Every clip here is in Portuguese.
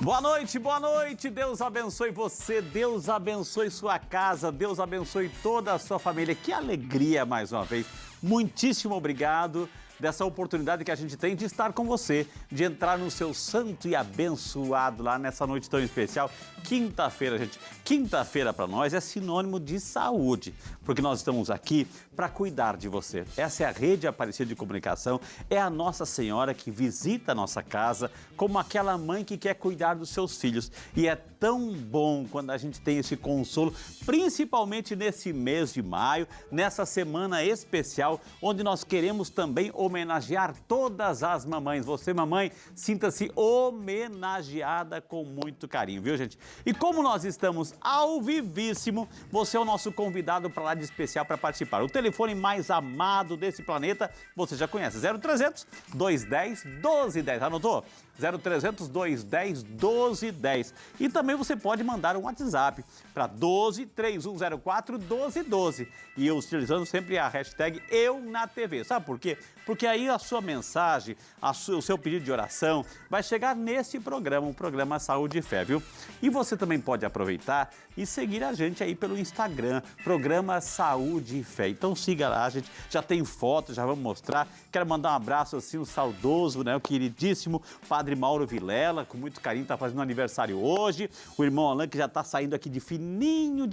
Boa noite, Deus abençoe você, Deus abençoe sua casa, Deus abençoe toda a sua família. Que alegria mais uma vez, muitíssimo obrigado dessa oportunidade que a gente tem de estar com você, de entrar no seu santo e abençoado lá nessa noite tão especial. Quinta-feira, gente, quinta-feira para nós é sinônimo de saúde, porque nós estamos aqui para cuidar de você. Essa é a Rede Aparecida de Comunicação, é a Nossa Senhora que visita a nossa casa como aquela mãe que quer cuidar dos seus filhos. E é tão bom quando a gente tem esse consolo, principalmente nesse mês de maio, nessa semana especial, onde nós queremos também homenagear todas as mamães. Você, mamãe, sinta-se homenageada com muito carinho, viu, gente? E como nós estamos ao vivíssimo, você é o nosso convidado para lá de especial para participar. O telefone mais amado desse planeta, você já conhece, 0300 210 1210, anotou? 0300 210 1210. E também você pode mandar um WhatsApp para 12 3104 1212. E eu utilizando sempre a hashtag EuNaTV. Sabe por quê? Porque aí a sua mensagem, o seu pedido de oração vai chegar nesse programa, o programa Saúde e Fé, viu? E você também pode aproveitar e seguir a gente aí pelo Instagram, programa Saúde e Fé. Então siga lá, a gente já tem fotos, já vamos mostrar. Quero mandar um abraço assim, o saudoso, né, o queridíssimo Padre Mauro Vilela, com muito carinho, está fazendo aniversário hoje. O irmão Alain, que já está saindo aqui de fininho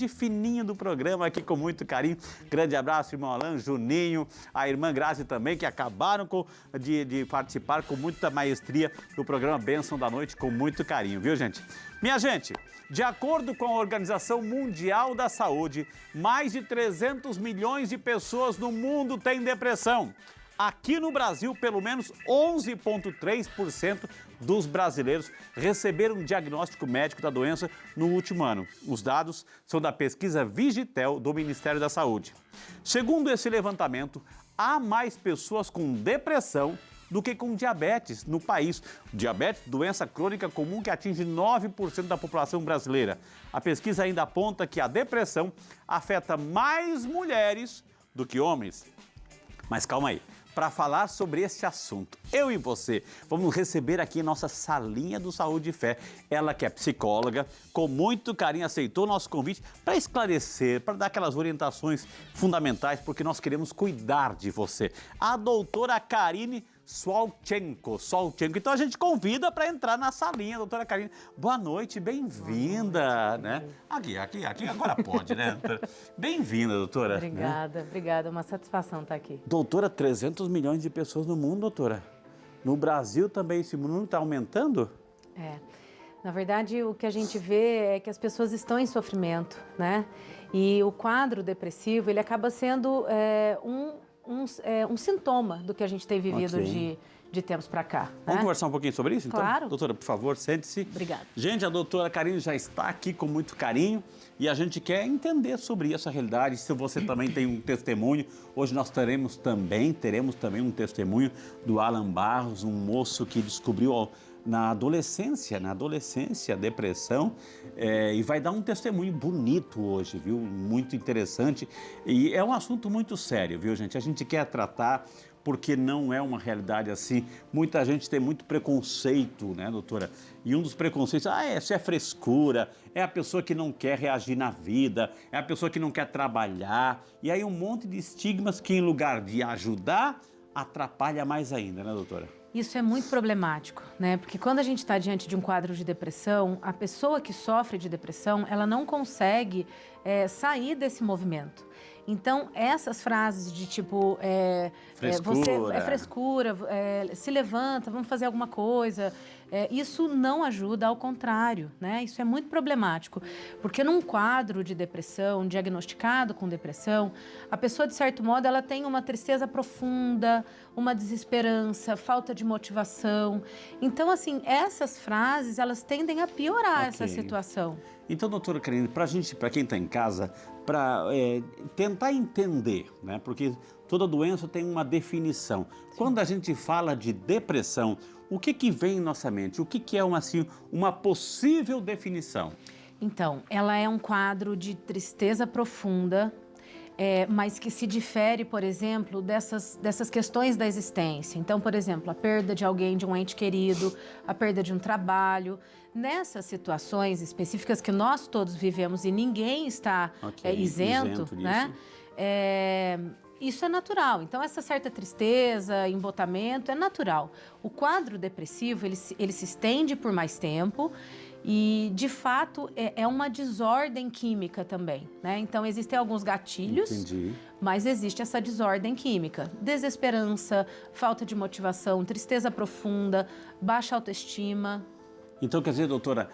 do programa, aqui com muito carinho. Grande abraço, irmão Alain, Juninho, a irmã Grazi também, que acabaram de participar com muita maestria do programa Bênção da Noite, com muito carinho, viu, gente? Minha gente, de acordo com a Organização Mundial da Saúde, mais de 300 milhões de pessoas no mundo têm depressão. Aqui no Brasil, pelo menos 11,3% dos brasileiros receberam um diagnóstico médico da doença no último ano. Os dados são da pesquisa Vigitel do Ministério da Saúde. Segundo esse levantamento, há mais pessoas com depressão do que com diabetes no país. Diabetes, doença crônica comum que atinge 9% da população brasileira. A pesquisa ainda aponta que a depressão afeta mais mulheres do que homens. Mas calma aí. Para falar sobre esse assunto, eu e você vamos receber aqui em nossa salinha do Saúde e Fé. Ela que é psicóloga, com muito carinho aceitou o nosso convite para esclarecer, para dar aquelas orientações fundamentais, porque nós queremos cuidar de você. A doutora Karine Swalchenko. Então a gente convida para entrar na salinha, doutora Karine. Boa noite, bem-vinda, né? Aqui, agora pode, né? Bem-vinda, doutora. Obrigada, é uma satisfação estar aqui. Doutora, 300 milhões de pessoas no mundo, doutora. No Brasil também esse número está aumentando? Na verdade, o que a gente vê é que as pessoas estão em sofrimento, né? E o quadro depressivo, ele acaba sendo um sintoma do que a gente tem vivido de tempos para cá. Vamos conversar um pouquinho sobre isso, então? Claro. Doutora, por favor, sente-se. Obrigada. Gente, a doutora Karine já está aqui com muito carinho e a gente quer entender sobre essa realidade. Se você também tem um testemunho, hoje nós teremos também um testemunho do Alan Barros, um moço que descobriu na adolescência, depressão, e vai dar um testemunho bonito hoje, viu? Muito interessante. E é um assunto muito sério, viu, gente? A gente quer tratar porque não é uma realidade assim. Muita gente tem muito preconceito, né, doutora? E um dos preconceitos, isso é frescura, é a pessoa que não quer reagir na vida, é a pessoa que não quer trabalhar. E aí um monte de estigmas que, em lugar de ajudar, atrapalha mais ainda, né, doutora? Isso é muito problemático, né? Porque quando a gente está diante de um quadro de depressão, a pessoa que sofre de depressão, ela não consegue sair desse movimento. Então, essas frases de tipo, frescura, se levanta, vamos fazer alguma coisa, isso não ajuda, ao contrário, né? Isso é muito problemático, porque num quadro de depressão, diagnosticado com depressão, a pessoa, de certo modo, ela tem uma tristeza profunda, uma desesperança, falta de motivação. Então, assim, essas frases, elas tendem a piorar essa situação. Então, doutora Karine, para quem está em casa, para tentar entender, né? Porque toda doença tem uma definição. Sim. Quando a gente fala de depressão, o que vem em nossa mente? O que é uma possível definição? Então, ela é um quadro de tristeza profunda, mas que se difere, por exemplo, dessas questões da existência. Então, por exemplo, a perda de alguém, de um ente querido, a perda de um trabalho. Nessas situações específicas que nós todos vivemos e ninguém está isento, né? Isso é natural. Então, essa certa tristeza, embotamento, é natural. O quadro depressivo, ele se estende por mais tempo e, de fato, é uma desordem química também, né? Então, existem alguns gatilhos, mas existe essa desordem química. Desesperança, falta de motivação, tristeza profunda, baixa autoestima. Então, quer dizer, doutora,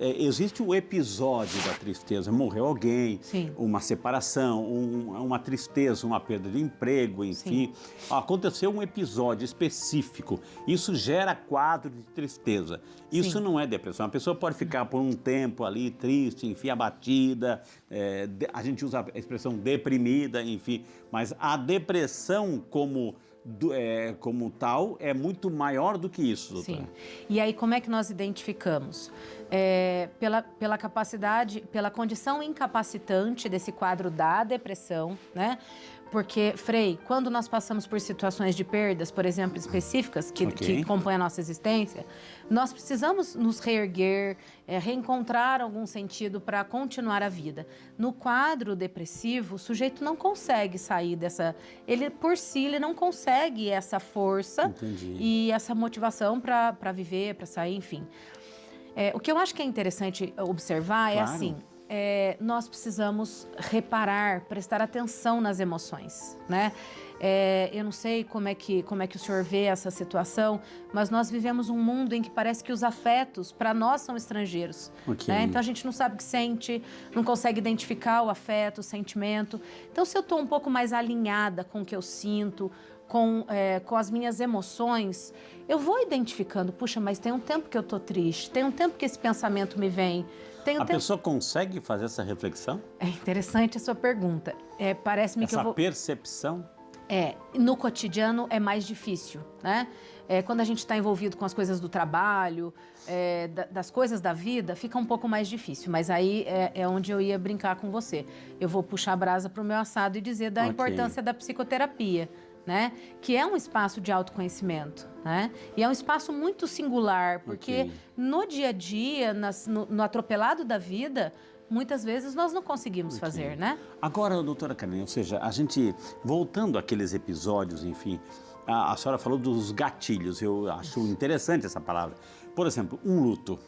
existe o episódio da tristeza, morreu alguém, Sim. uma separação, uma tristeza, uma perda de emprego, enfim. Sim. Aconteceu um episódio específico, isso gera quadro de tristeza. Isso Sim. não é depressão, a pessoa pode ficar por um tempo ali triste, enfim, abatida, a gente usa a expressão deprimida, enfim, mas a depressão como tal, é muito maior do que isso, doutora. Sim. E aí, como é que nós identificamos? Pela capacidade, pela condição incapacitante desse quadro da depressão, né? Porque, Frei, quando nós passamos por situações de perdas, por exemplo, específicas, que compõem a nossa existência, nós precisamos nos reerguer, reencontrar algum sentido para continuar a vida. No quadro depressivo, o sujeito não consegue sair dessa... Ele, por si, ele não consegue essa força e essa motivação para viver, para sair, enfim. O que eu acho que é interessante observar é assim... nós precisamos reparar, prestar atenção nas emoções, né? Eu não sei como é que o senhor vê essa situação, mas nós vivemos um mundo em que parece que os afetos, para nós, são estrangeiros. Né? Então, a gente não sabe o que sente, não consegue identificar o afeto, o sentimento. Então, se eu estou um pouco mais alinhada com o que eu sinto, com as minhas emoções, eu vou identificando, puxa, mas tem um tempo que eu estou triste, tem um tempo que esse pensamento me vem. A pessoa consegue fazer essa reflexão? É interessante a sua pergunta. Parece-me que eu vou... Essa percepção? No cotidiano é mais difícil, né? Quando a gente está envolvido com as coisas do trabalho, das coisas da vida, fica um pouco mais difícil. Mas aí é onde eu ia brincar com você. Eu vou puxar a brasa para o meu assado e dizer da importância da psicoterapia, né? Que é um espaço de autoconhecimento, né? E é um espaço muito singular, porque no dia a dia, no atropelado da vida, muitas vezes nós não conseguimos fazer, né? Agora, doutora Carmen, ou seja, a gente, voltando àqueles episódios, enfim, a senhora falou dos gatilhos, eu acho interessante essa palavra. Por exemplo, um luto.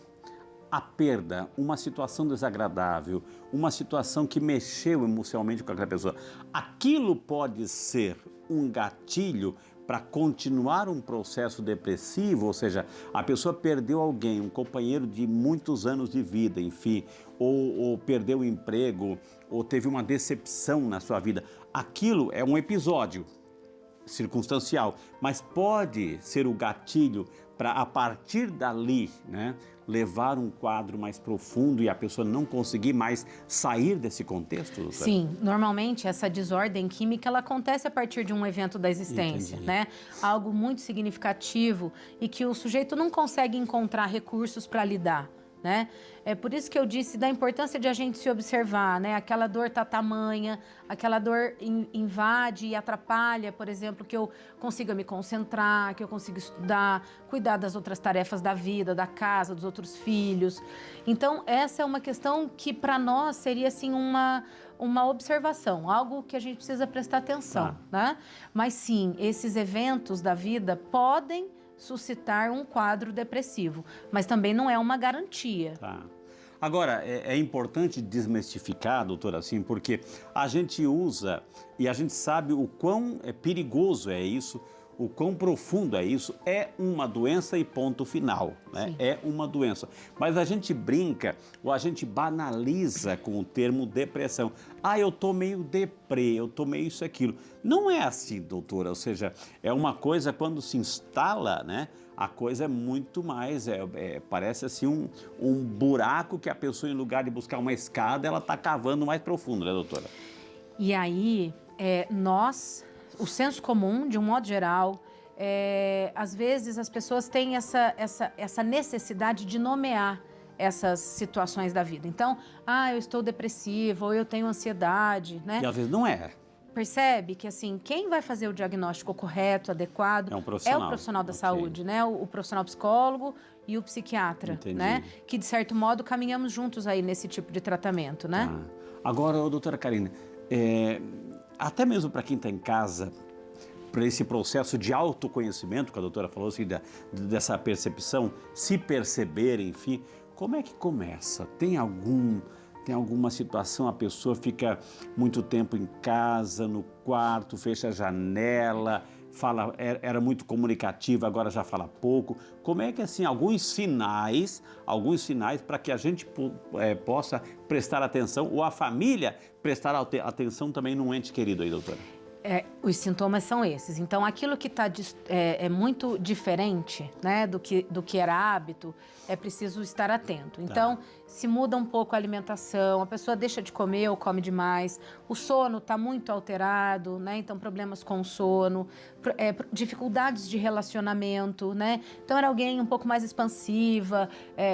A perda, uma situação desagradável, uma situação que mexeu emocionalmente com aquela pessoa, aquilo pode ser um gatilho para continuar um processo depressivo, ou seja, a pessoa perdeu alguém, um companheiro de muitos anos de vida, enfim, ou perdeu o emprego, ou teve uma decepção na sua vida. Aquilo é um episódio circunstancial, mas pode ser o gatilho para, a partir dali, né, levar um quadro mais profundo e a pessoa não conseguir mais sair desse contexto? Doutora? Sim, normalmente essa desordem química ela acontece a partir de um evento da existência, né? Algo muito significativo e que o sujeito não consegue encontrar recursos para lidar. Né? É por isso que eu disse da importância de a gente se observar, né? Aquela dor tá tamanha, aquela dor invade e atrapalha, por exemplo, que eu consiga me concentrar, que eu consiga estudar, cuidar das outras tarefas da vida, da casa, dos outros filhos. Então, essa é uma questão que para nós seria assim uma observação, algo que a gente precisa prestar atenção, né? Mas sim, esses eventos da vida podem suscitar um quadro depressivo, mas também não é uma garantia. Agora, é importante desmistificar, doutora, assim, porque a gente usa e a gente sabe o quão perigoso é isso, o quão profundo é isso. É uma doença e ponto final, né? Sim. É uma doença. Mas a gente brinca ou a gente banaliza com o termo depressão. Eu tô meio deprê, eu tô meio isso e aquilo. Não é assim, doutora, ou seja, é uma coisa quando se instala, né? A coisa é muito mais, parece assim um buraco que a pessoa, em lugar de buscar uma escada, ela está cavando mais profundo, né, doutora? E aí, o senso comum, de um modo geral, às vezes as pessoas têm essa necessidade de nomear essas situações da vida. Então, eu estou depressiva ou eu tenho ansiedade, né? E às vezes não é. Percebe que, assim, quem vai fazer o diagnóstico correto, adequado, É um é profissional. o profissional da Ok. saúde, né? O profissional psicólogo e o psiquiatra, Entendi. né? Que, de certo modo, caminhamos juntos aí nesse tipo de tratamento, né? Agora, doutora Karina, até mesmo para quem está em casa, para esse processo de autoconhecimento, que a doutora falou assim, dessa percepção, se perceber, enfim, como é que começa? Tem alguma situação, a pessoa fica muito tempo em casa, no quarto, fecha a janela, era muito comunicativa, agora já fala pouco. Como é que, assim, alguns sinais para que a gente possa prestar atenção, ou a família prestar atenção também num ente querido aí, doutora? Os sintomas são esses. Então, aquilo que está muito diferente, né, do que era hábito, é preciso estar atento. Então, se muda um pouco a alimentação, a pessoa deixa de comer ou come demais, o sono está muito alterado, né? Então, problemas com o sono, dificuldades de relacionamento, né? Então, era alguém um pouco mais expansiva,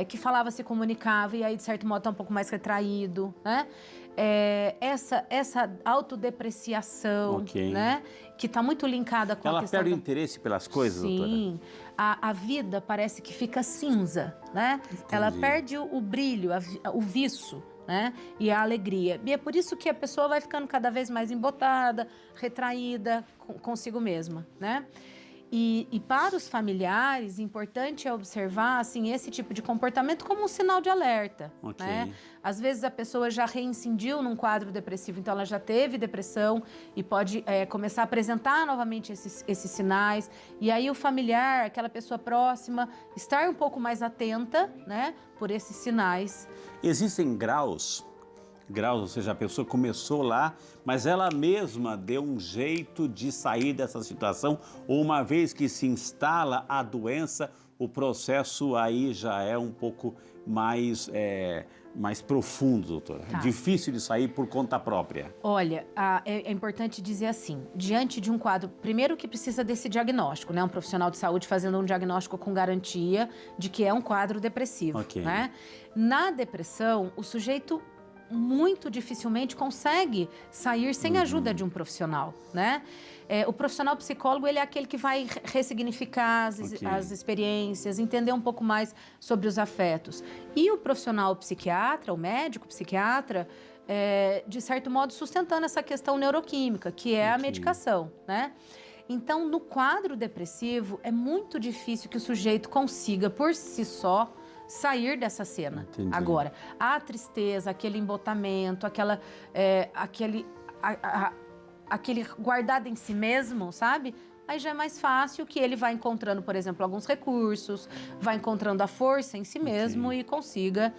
que falava, se comunicava, e aí, de certo modo, está um pouco mais retraído, né? Essa autodepreciação, Ok. né? Que está muito linkada com a Ela questão perde o interesse pelas coisas, doutora? Sim, a vida parece que fica cinza, né? Ela perde o brilho, o viço, né? E a alegria. E é por isso que a pessoa vai ficando cada vez mais embotada, retraída consigo mesma, né? E para os familiares, importante é observar, assim, esse tipo de comportamento como um sinal de alerta, Ok. né? Às vezes a pessoa já reincidiu num quadro depressivo, então ela já teve depressão e pode começar a apresentar novamente esses sinais. E aí o familiar, aquela pessoa próxima, estar um pouco mais atenta, né, por esses sinais. Existem graus, ou seja, a pessoa começou lá, mas ela mesma deu um jeito de sair dessa situação, ou uma vez que se instala a doença, o processo aí já é um pouco mais profundo, doutora. Tá. Difícil de sair por conta própria. Olha, é importante dizer assim, diante de um quadro, primeiro que precisa desse diagnóstico, né? Um profissional de saúde fazendo um diagnóstico com garantia de que é um quadro depressivo, Ok. né? Na depressão, o sujeito muito dificilmente consegue sair sem a ajuda de um profissional, né? O profissional psicólogo, ele é aquele que vai ressignificar as experiências, entender um pouco mais sobre os afetos. E o profissional psiquiatra, o médico psiquiatra, de certo modo, sustentando essa questão neuroquímica, que é a medicação, né? Então, no quadro depressivo, é muito difícil que o sujeito consiga, por si só, sair dessa cena. Entendi. Agora, a tristeza, aquele embotamento, aquele guardado em si mesmo, sabe? Aí já é mais fácil que ele vai encontrando, por exemplo, alguns recursos, vai encontrando a força em si mesmo e consiga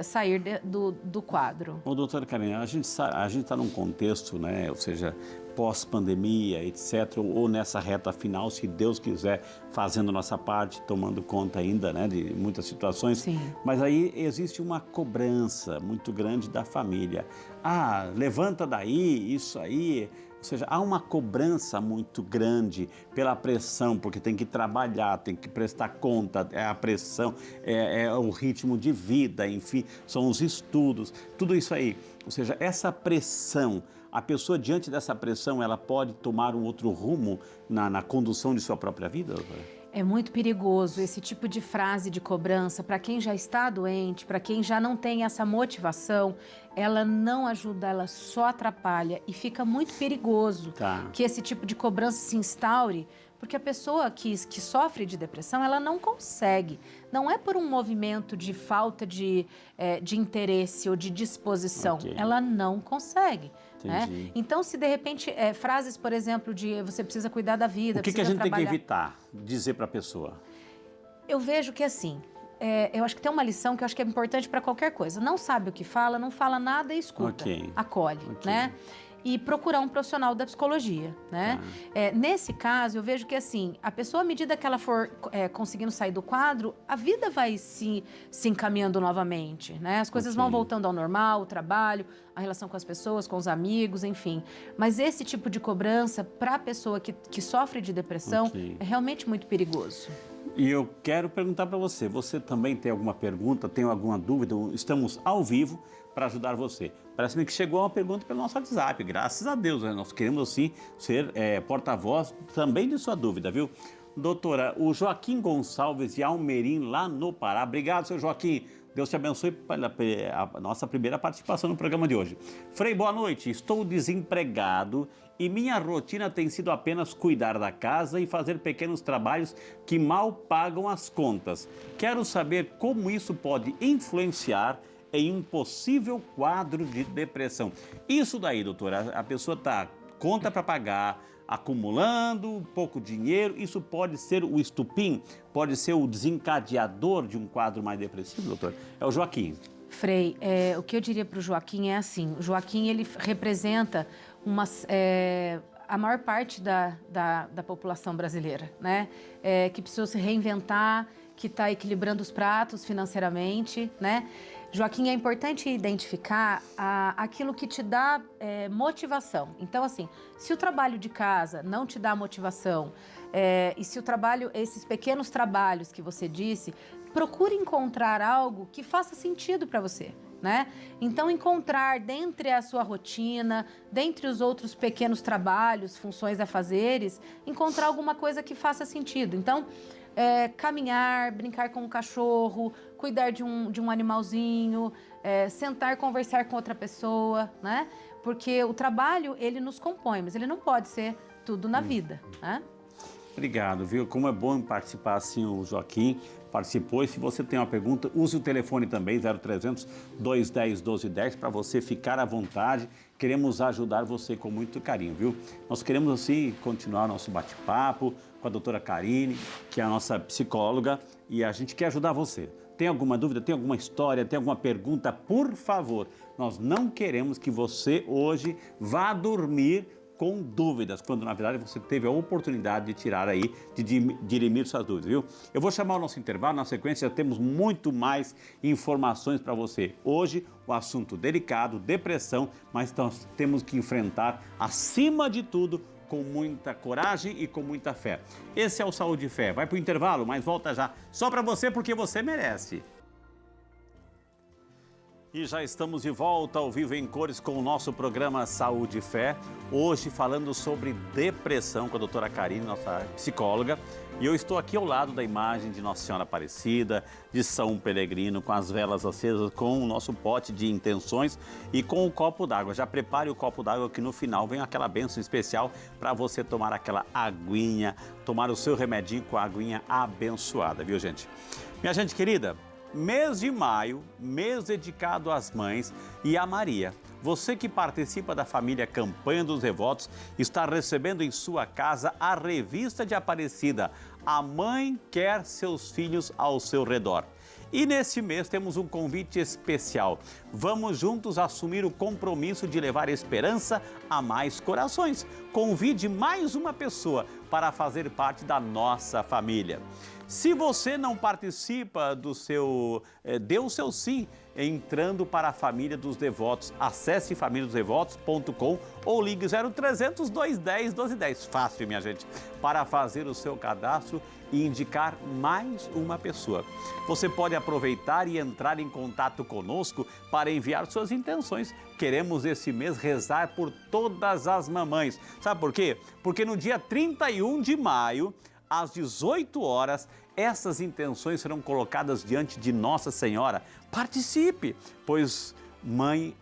sair do quadro. Ô, doutora Karina, a gente está num contexto, né, ou seja, pós-pandemia, etc., ou nessa reta final, se Deus quiser, fazendo nossa parte, tomando conta ainda, né, de muitas situações. Sim. Mas aí existe uma cobrança muito grande da família. Levanta daí, isso aí. Ou seja, há uma cobrança muito grande pela pressão, porque tem que trabalhar, tem que prestar conta, a pressão, é o ritmo de vida, enfim, são os estudos, tudo isso aí. Ou seja, essa pressão, a pessoa diante dessa pressão, ela pode tomar um outro rumo na condução de sua própria vida, doutora? É muito perigoso esse tipo de frase de cobrança para quem já está doente, para quem já não tem essa motivação, ela não ajuda, ela só atrapalha e fica muito perigoso que esse tipo de cobrança se instaure, porque a pessoa que sofre de depressão, ela não consegue. Não é por um movimento de falta de interesse ou de disposição, ela não consegue. Né? Então, se de repente, frases, por exemplo, de você precisa cuidar da vida, o que a gente tem que evitar dizer para a pessoa? Eu vejo que assim, eu acho que tem uma lição que eu acho que é importante para qualquer coisa. Não sabe o que fala, não fala nada e escuta, acolhe, né? E procurar um profissional da psicologia, né? Nesse caso, eu vejo que assim, a pessoa, à medida que ela for conseguindo sair do quadro, a vida vai se encaminhando novamente, né? As coisas vão voltando ao normal, o trabalho, a relação com as pessoas, com os amigos, enfim. Mas esse tipo de cobrança, para a pessoa que sofre de depressão, é realmente muito perigoso. E eu quero perguntar para você, você também tem alguma pergunta, tem alguma dúvida? Estamos ao vivo para ajudar você. Parece-me que chegou uma pergunta pelo nosso WhatsApp, graças a Deus, né? Nós queremos assim ser porta-voz também de sua dúvida, viu? Doutora, o Joaquim Gonçalves de Almerim, lá no Pará. Obrigado, seu Joaquim. Deus te abençoe pela a nossa primeira participação no programa de hoje. Frei, boa noite. Estou desempregado e minha rotina tem sido apenas cuidar da casa e fazer pequenos trabalhos que mal pagam as contas. Quero saber como isso pode influenciar em um possível quadro de depressão. Isso daí, doutora, a pessoa está conta para pagar, acumulando pouco dinheiro, isso pode ser o estupim, pode ser o desencadeador de um quadro mais depressivo, doutor? É o Joaquim. Frei, o que eu diria para o Joaquim é assim, o Joaquim ele representa a maior parte da população brasileira, né? Que precisou se reinventar, que está equilibrando os pratos financeiramente, né? Joaquim, é importante identificar aquilo que te dá motivação. Então, assim, se o trabalho de casa não te dá motivação, e se esses pequenos trabalhos que você disse, procure encontrar algo que faça sentido para você, né? Então, encontrar dentre a sua rotina, dentre os outros pequenos trabalhos, funções a fazeres, encontrar alguma coisa que faça sentido. Então, caminhar, brincar com um cachorro, cuidar de um animalzinho, sentar, conversar com outra pessoa, né? Porque o trabalho, ele nos compõe, mas ele não pode ser tudo na vida, né? Obrigado, viu? Como é bom participar assim, o Joaquim participou. E se você tem uma pergunta, use o telefone também, 0300 210 1210, para você ficar à vontade. Queremos ajudar você com muito carinho, viu? Nós queremos, assim, continuar nosso bate-papo com a doutora Karine, que é a nossa psicóloga, e a gente quer ajudar você. Tem alguma dúvida, tem alguma história, tem alguma pergunta? Por favor, nós não queremos que você hoje vá dormir com dúvidas, quando na verdade você teve a oportunidade de tirar aí, de dirimir suas dúvidas, viu? Eu vou chamar o nosso intervalo, na sequência já temos muito mais informações para você. Hoje, o assunto delicado, depressão, mas nós temos que enfrentar, acima de tudo, com muita coragem e com muita fé. Esse é o Saúde e Fé. Vai para o intervalo, mas volta já, só para você, porque você merece. E já estamos de volta ao vivo em cores com o nosso programa Saúde e Fé. Hoje falando sobre depressão com a doutora Karine, nossa psicóloga. E eu estou aqui ao lado da imagem de Nossa Senhora Aparecida, de São Peregrino, com as velas acesas, com o nosso pote de intenções e com o copo d'água. Já prepare o copo d'água que no final vem aquela bênção especial para você tomar aquela aguinha, tomar o seu remedinho com a aguinha abençoada, viu, gente? Minha gente querida, mês de maio, mês dedicado às mães e a Maria. Você que participa da família Campanha dos Devotos está recebendo em sua casa a revista de Aparecida. A mãe quer seus filhos ao seu redor. E neste mês temos um convite especial. Vamos juntos assumir o compromisso de levar esperança a mais corações. Convide mais uma pessoa para fazer parte da nossa família. Se você não participa dê o seu sim entrando para a Família dos Devotos. Acesse famíliadosdevotos.com ou ligue 0300 210 1210. Fácil, minha gente, para fazer o seu cadastro e indicar mais uma pessoa. Você pode aproveitar e entrar em contato conosco para enviar suas intenções. Queremos esse mês rezar por todas as mamães. Sabe por quê? Porque no dia 31 de maio, às 18 horas, essas intenções serão colocadas diante de Nossa Senhora. Participe, pois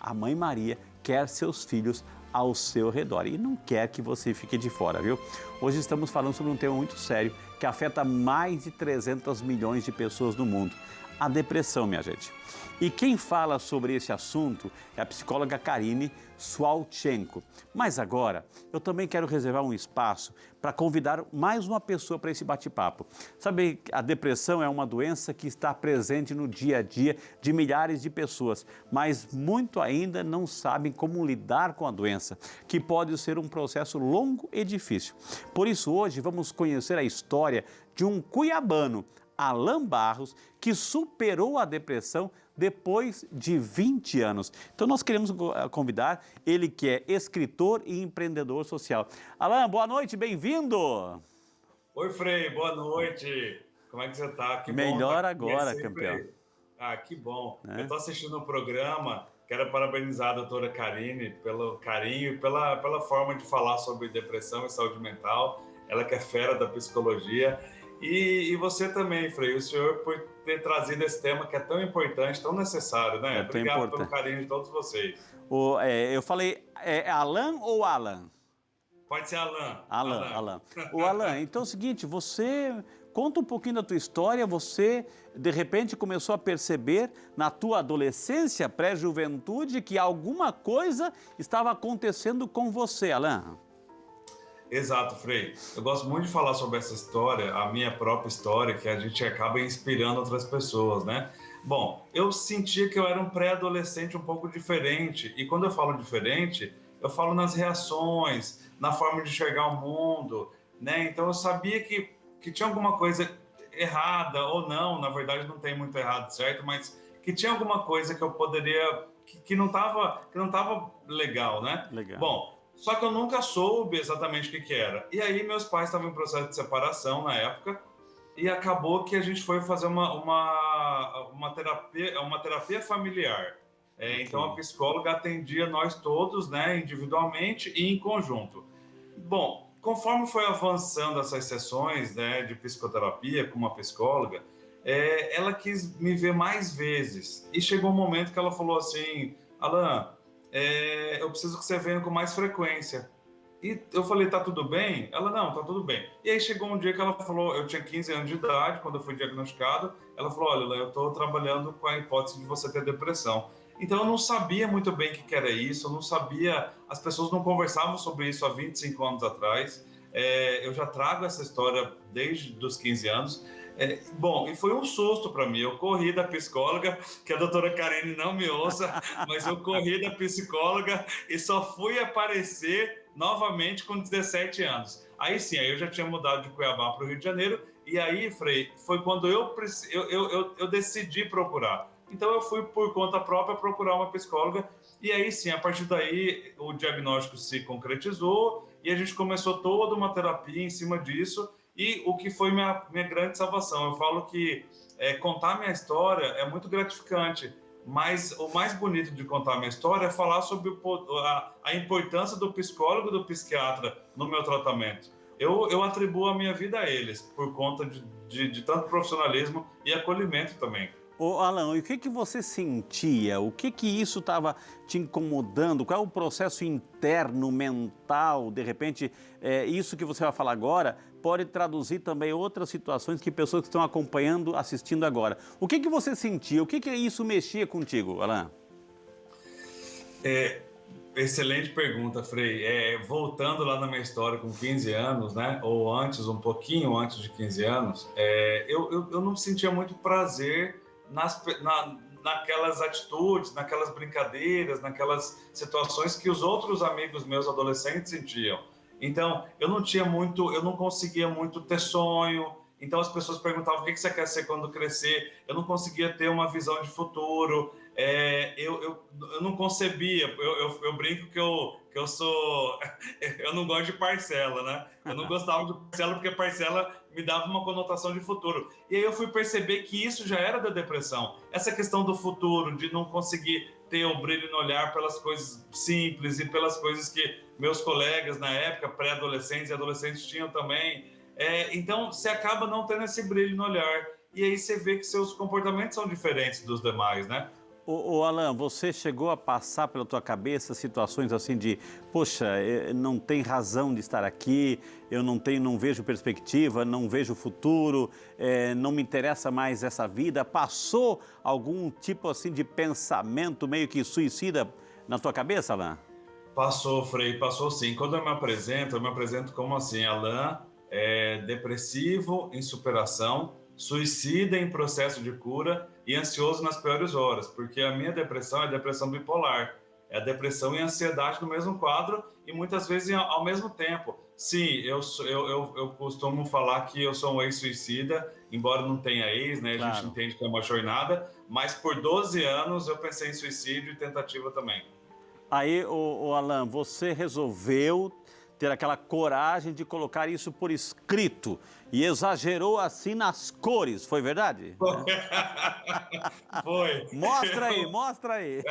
a Mãe Maria quer seus filhos ao seu redor e não quer que você fique de fora, viu? Hoje estamos falando sobre um tema muito sério que afeta mais de 300 milhões de pessoas no mundo. A depressão, minha gente. E quem fala sobre esse assunto é a psicóloga Karine Swalchenko. Mas agora, eu também quero reservar um espaço para convidar mais uma pessoa para esse bate-papo. Sabe, a depressão é uma doença que está presente no dia a dia de milhares de pessoas, mas muito ainda não sabem como lidar com a doença, que pode ser um processo longo e difícil. Por isso, hoje vamos conhecer a história de um cuiabano, Alan Barros, que superou a depressão depois de 20 anos. Então nós queremos convidar ele, que é escritor e empreendedor social. Alan, boa noite, bem-vindo! Oi, Frei, boa noite. Como é que você tá? Que bom estar Melhor aqui. É agora, campeão. sempre... Ah, que bom. Eu Né? estou assistindo o programa, quero parabenizar a doutora Karine pelo carinho e pela forma de falar sobre depressão e saúde mental. Ela que é fera da psicologia. E você também, Frei, o senhor por ter trazido esse tema que é tão importante, tão necessário, né? É tão Obrigado pelo importante. carinho de todos vocês. Eu falei, Alan ou Alan? Pode ser Alan. Alan, Alan. Alan. Alan, então é o seguinte, você conta um pouquinho da tua história, você de repente começou a perceber na tua adolescência, pré-juventude, que alguma coisa estava acontecendo com você, Alan. Exato, Frei. Eu gosto muito de falar sobre essa história, a minha própria história, que a gente acaba inspirando outras pessoas, né? Bom, eu sentia que eu era um pré-adolescente um pouco diferente, e quando eu falo diferente, eu falo nas reações, na forma de enxergar o mundo, né? Então eu sabia que tinha alguma coisa errada, ou não, na verdade não tem muito errado, certo? Mas que tinha alguma coisa que eu poderia, que não tava legal, né? Legal. Bom, só que eu nunca soube exatamente o que era. E aí meus pais estavam em processo de separação na época e acabou que a gente foi fazer uma terapia familiar. Ok. Então a psicóloga atendia nós todos, né, individualmente e em conjunto. Bom, conforme foi avançando essas sessões, né, de psicoterapia com uma psicóloga, ela quis me ver mais vezes. E chegou um momento que ela falou assim, Alan, eu preciso que você venha com mais frequência. E eu falei, tá tudo bem? Ela, não, tá tudo bem. E aí chegou um dia que ela falou, eu tinha 15 anos de idade, quando eu fui diagnosticado, ela falou, olha, eu estou trabalhando com a hipótese de você ter depressão. Então eu não sabia muito bem o que era isso, eu não sabia, as pessoas não conversavam sobre isso há 25 anos atrás. Eu já trago essa história desde os 15 anos. Bom, e foi um susto para mim. Eu corri da psicóloga, que a doutora Karine não me ouça, mas eu corri da psicóloga e só fui aparecer novamente com 17 anos. Aí sim, aí eu já tinha mudado de Cuiabá para o Rio de Janeiro, e aí, Frei, foi quando eu decidi procurar. Então eu fui por conta própria procurar uma psicóloga, e aí sim, a partir daí o diagnóstico se concretizou, e a gente começou toda uma terapia em cima disso, e o que foi minha grande salvação. Eu falo que contar minha história é muito gratificante, mas o mais bonito de contar minha história é falar sobre a importância do psicólogo e do psiquiatra no meu tratamento. Eu atribuo a minha vida a eles, por conta de tanto profissionalismo e acolhimento também. Alan, e o que você sentia? O que isso estava te incomodando? Qual é o processo interno, mental? De repente, isso que você vai falar agora pode traduzir também outras situações que pessoas que estão acompanhando, assistindo agora. O que você sentia? O que isso mexia contigo, Alan? Excelente pergunta, Frei. Voltando lá na minha história com 15 anos, né? Ou antes, um pouquinho antes de 15 anos, eu não sentia muito prazer naquelas atitudes, naquelas brincadeiras, naquelas situações que os outros amigos meus adolescentes sentiam. Então, eu não conseguia muito ter sonho. Então, as pessoas perguntavam o que você quer ser quando crescer. Eu não conseguia ter uma visão de futuro. Eu não concebia. Eu brinco que eu sou... Eu não gosto de parcela, né? Eu não gostava de parcela porque parcela me dava uma conotação de futuro. E aí eu fui perceber que isso já era da depressão. Essa questão do futuro, de não conseguir ter o brilho no olhar pelas coisas simples e pelas coisas que meus colegas na época, pré-adolescentes e adolescentes, tinham também. Então, você acaba não tendo esse brilho no olhar. E aí você vê que seus comportamentos são diferentes dos demais, né? Alan, você chegou a passar pela tua cabeça situações assim de, poxa, não tem razão de estar aqui, eu não vejo perspectiva, não vejo futuro, não me interessa mais essa vida. Passou algum tipo assim de pensamento meio que suicida na tua cabeça, Alan? Passou, Frei, passou sim. Quando eu me apresento como assim, Alan, depressivo em superação, suicida em processo de cura e ansioso nas piores horas, porque a minha depressão é depressão bipolar, é a depressão e a ansiedade no mesmo quadro e muitas vezes ao mesmo tempo. Sim, eu costumo falar que eu sou um ex-suicida, embora não tenha ex, né? Claro. A gente entende que é uma jornada, mas por 12 anos eu pensei em suicídio e tentativa também. Aí, Alan, você resolveu ter aquela coragem de colocar isso por escrito e exagerou assim nas cores, foi verdade? Foi. Mostra aí.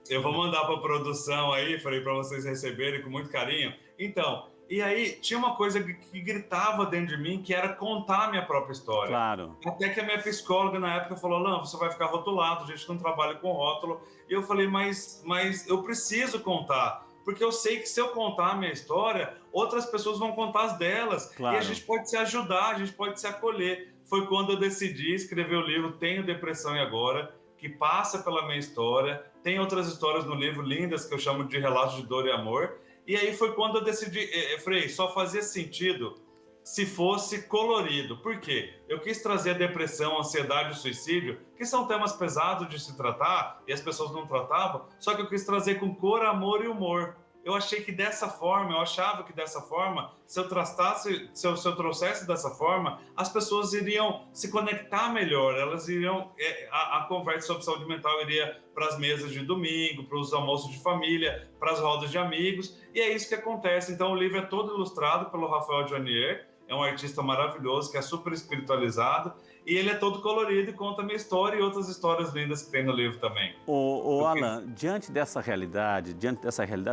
Eu vou mandar para a produção aí, falei para vocês receberem com muito carinho. Então, e aí tinha uma coisa que gritava dentro de mim, que era contar a minha própria história. Claro. Até que a minha psicóloga na época falou: não, você vai ficar rotulado, a gente não trabalha com rótulo. E eu falei: mas eu preciso contar, porque eu sei que se eu contar a minha história, outras pessoas vão contar as delas. Claro. E a gente pode se ajudar, a gente pode se acolher. Foi quando eu decidi escrever o livro Tenho Depressão e Agora, que passa pela minha história. Tem outras histórias no livro lindas que eu chamo de relatos de dor e amor. E aí foi quando eu decidi, Frei, só fazia sentido se fosse colorido. Por quê? Eu quis trazer a depressão, a ansiedade e o suicídio, que são temas pesados de se tratar, e as pessoas não tratavam, só que eu quis trazer com cor, amor e humor. Eu achei que dessa forma, eu achava que dessa forma, se eu trouxesse dessa forma, as pessoas iriam se conectar melhor, elas iriam, a conversa sobre saúde mental iria para as mesas de domingo, para os almoços de família, para as rodas de amigos, e é isso que acontece. Então o livro é todo ilustrado pelo Rafael Joanier, é um artista maravilhoso, que é super espiritualizado, e ele é todo colorido e conta a minha história e outras histórias lindas que tem no livro também. Alan, diante dessa realidade,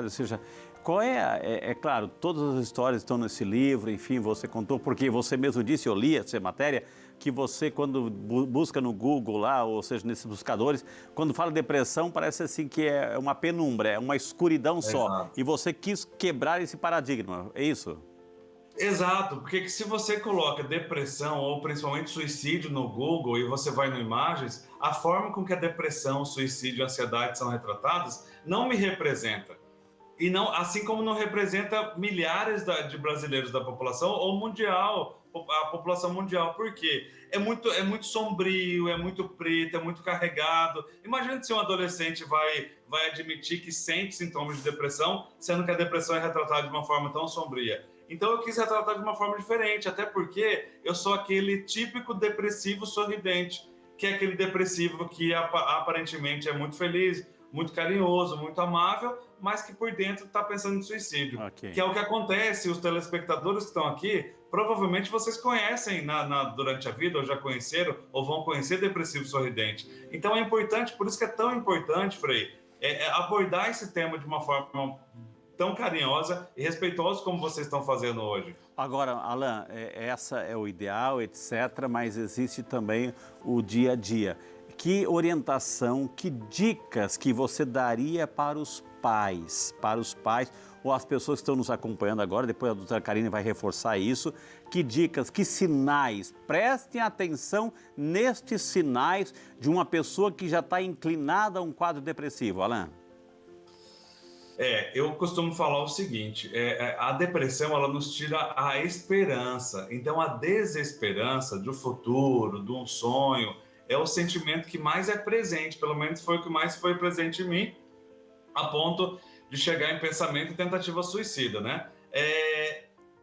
ou seja, qual é claro, todas as histórias estão nesse livro, enfim, você contou, porque você mesmo disse, eu li essa matéria, que você, quando busca no Google lá, ou seja, nesses buscadores, quando fala depressão, parece assim que é uma penumbra, é uma escuridão só. Exato. E você quis quebrar esse paradigma, é isso? Exato, porque se você coloca depressão ou principalmente suicídio no Google e você vai no Imagens, a forma com que a depressão, suicídio e ansiedade são retratadas não me representa. E não, assim como não representa milhares de brasileiros da população ou mundial, a população mundial. Por quê? É muito sombrio, é muito preto, é muito carregado. Imagina se um adolescente vai admitir que sente sintomas de depressão, sendo que a depressão é retratada de uma forma tão sombria. Então eu quis retratar de uma forma diferente, até porque eu sou aquele típico depressivo sorridente, que é aquele depressivo que aparentemente é muito feliz, muito carinhoso, muito amável, mas que por dentro está pensando em suicídio. Okay. Que é o que acontece, os telespectadores que estão aqui, provavelmente vocês conhecem durante a vida, ou já conheceram, ou vão conhecer depressivo sorridente. Então é importante, por isso que é tão importante, Frei, abordar esse tema de uma forma tão carinhosa e respeitosa como vocês estão fazendo hoje. Agora, Alan, essa é o ideal, etc., mas existe também o dia a dia. Que orientação, que dicas que você daria para os pais ou as pessoas que estão nos acompanhando agora, depois a doutora Karine vai reforçar isso, que dicas, que sinais, prestem atenção nestes sinais de uma pessoa que já está inclinada a um quadro depressivo, Alan? Eu costumo falar o seguinte, a depressão ela nos tira a esperança, então a desesperança do futuro, de um sonho, é o sentimento que mais é presente, pelo menos foi o que mais foi presente em mim, a ponto de chegar em pensamento e tentativa suicida, né?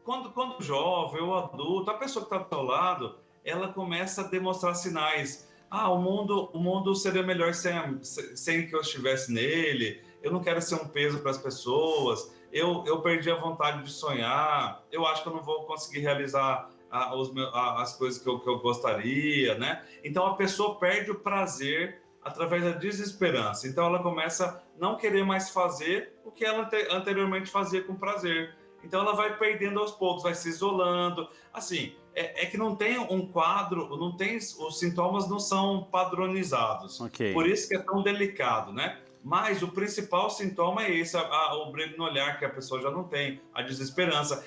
Quando jovem ou adulto, a pessoa que está do seu lado, ela começa a demonstrar sinais. O mundo seria melhor sem que eu estivesse nele, eu não quero ser um peso para as pessoas, eu perdi a vontade de sonhar, eu acho que eu não vou conseguir realizar as coisas que eu gostaria, né? Então a pessoa perde o prazer através da desesperança. Então ela começa a não querer mais fazer o que ela anteriormente fazia com prazer. Então ela vai perdendo aos poucos, vai se isolando. Assim, é que não tem um quadro, os sintomas não são padronizados. Okay. Por isso que é tão delicado, né? Mas o principal sintoma é esse, o brilho no olhar que a pessoa já não tem, a desesperança.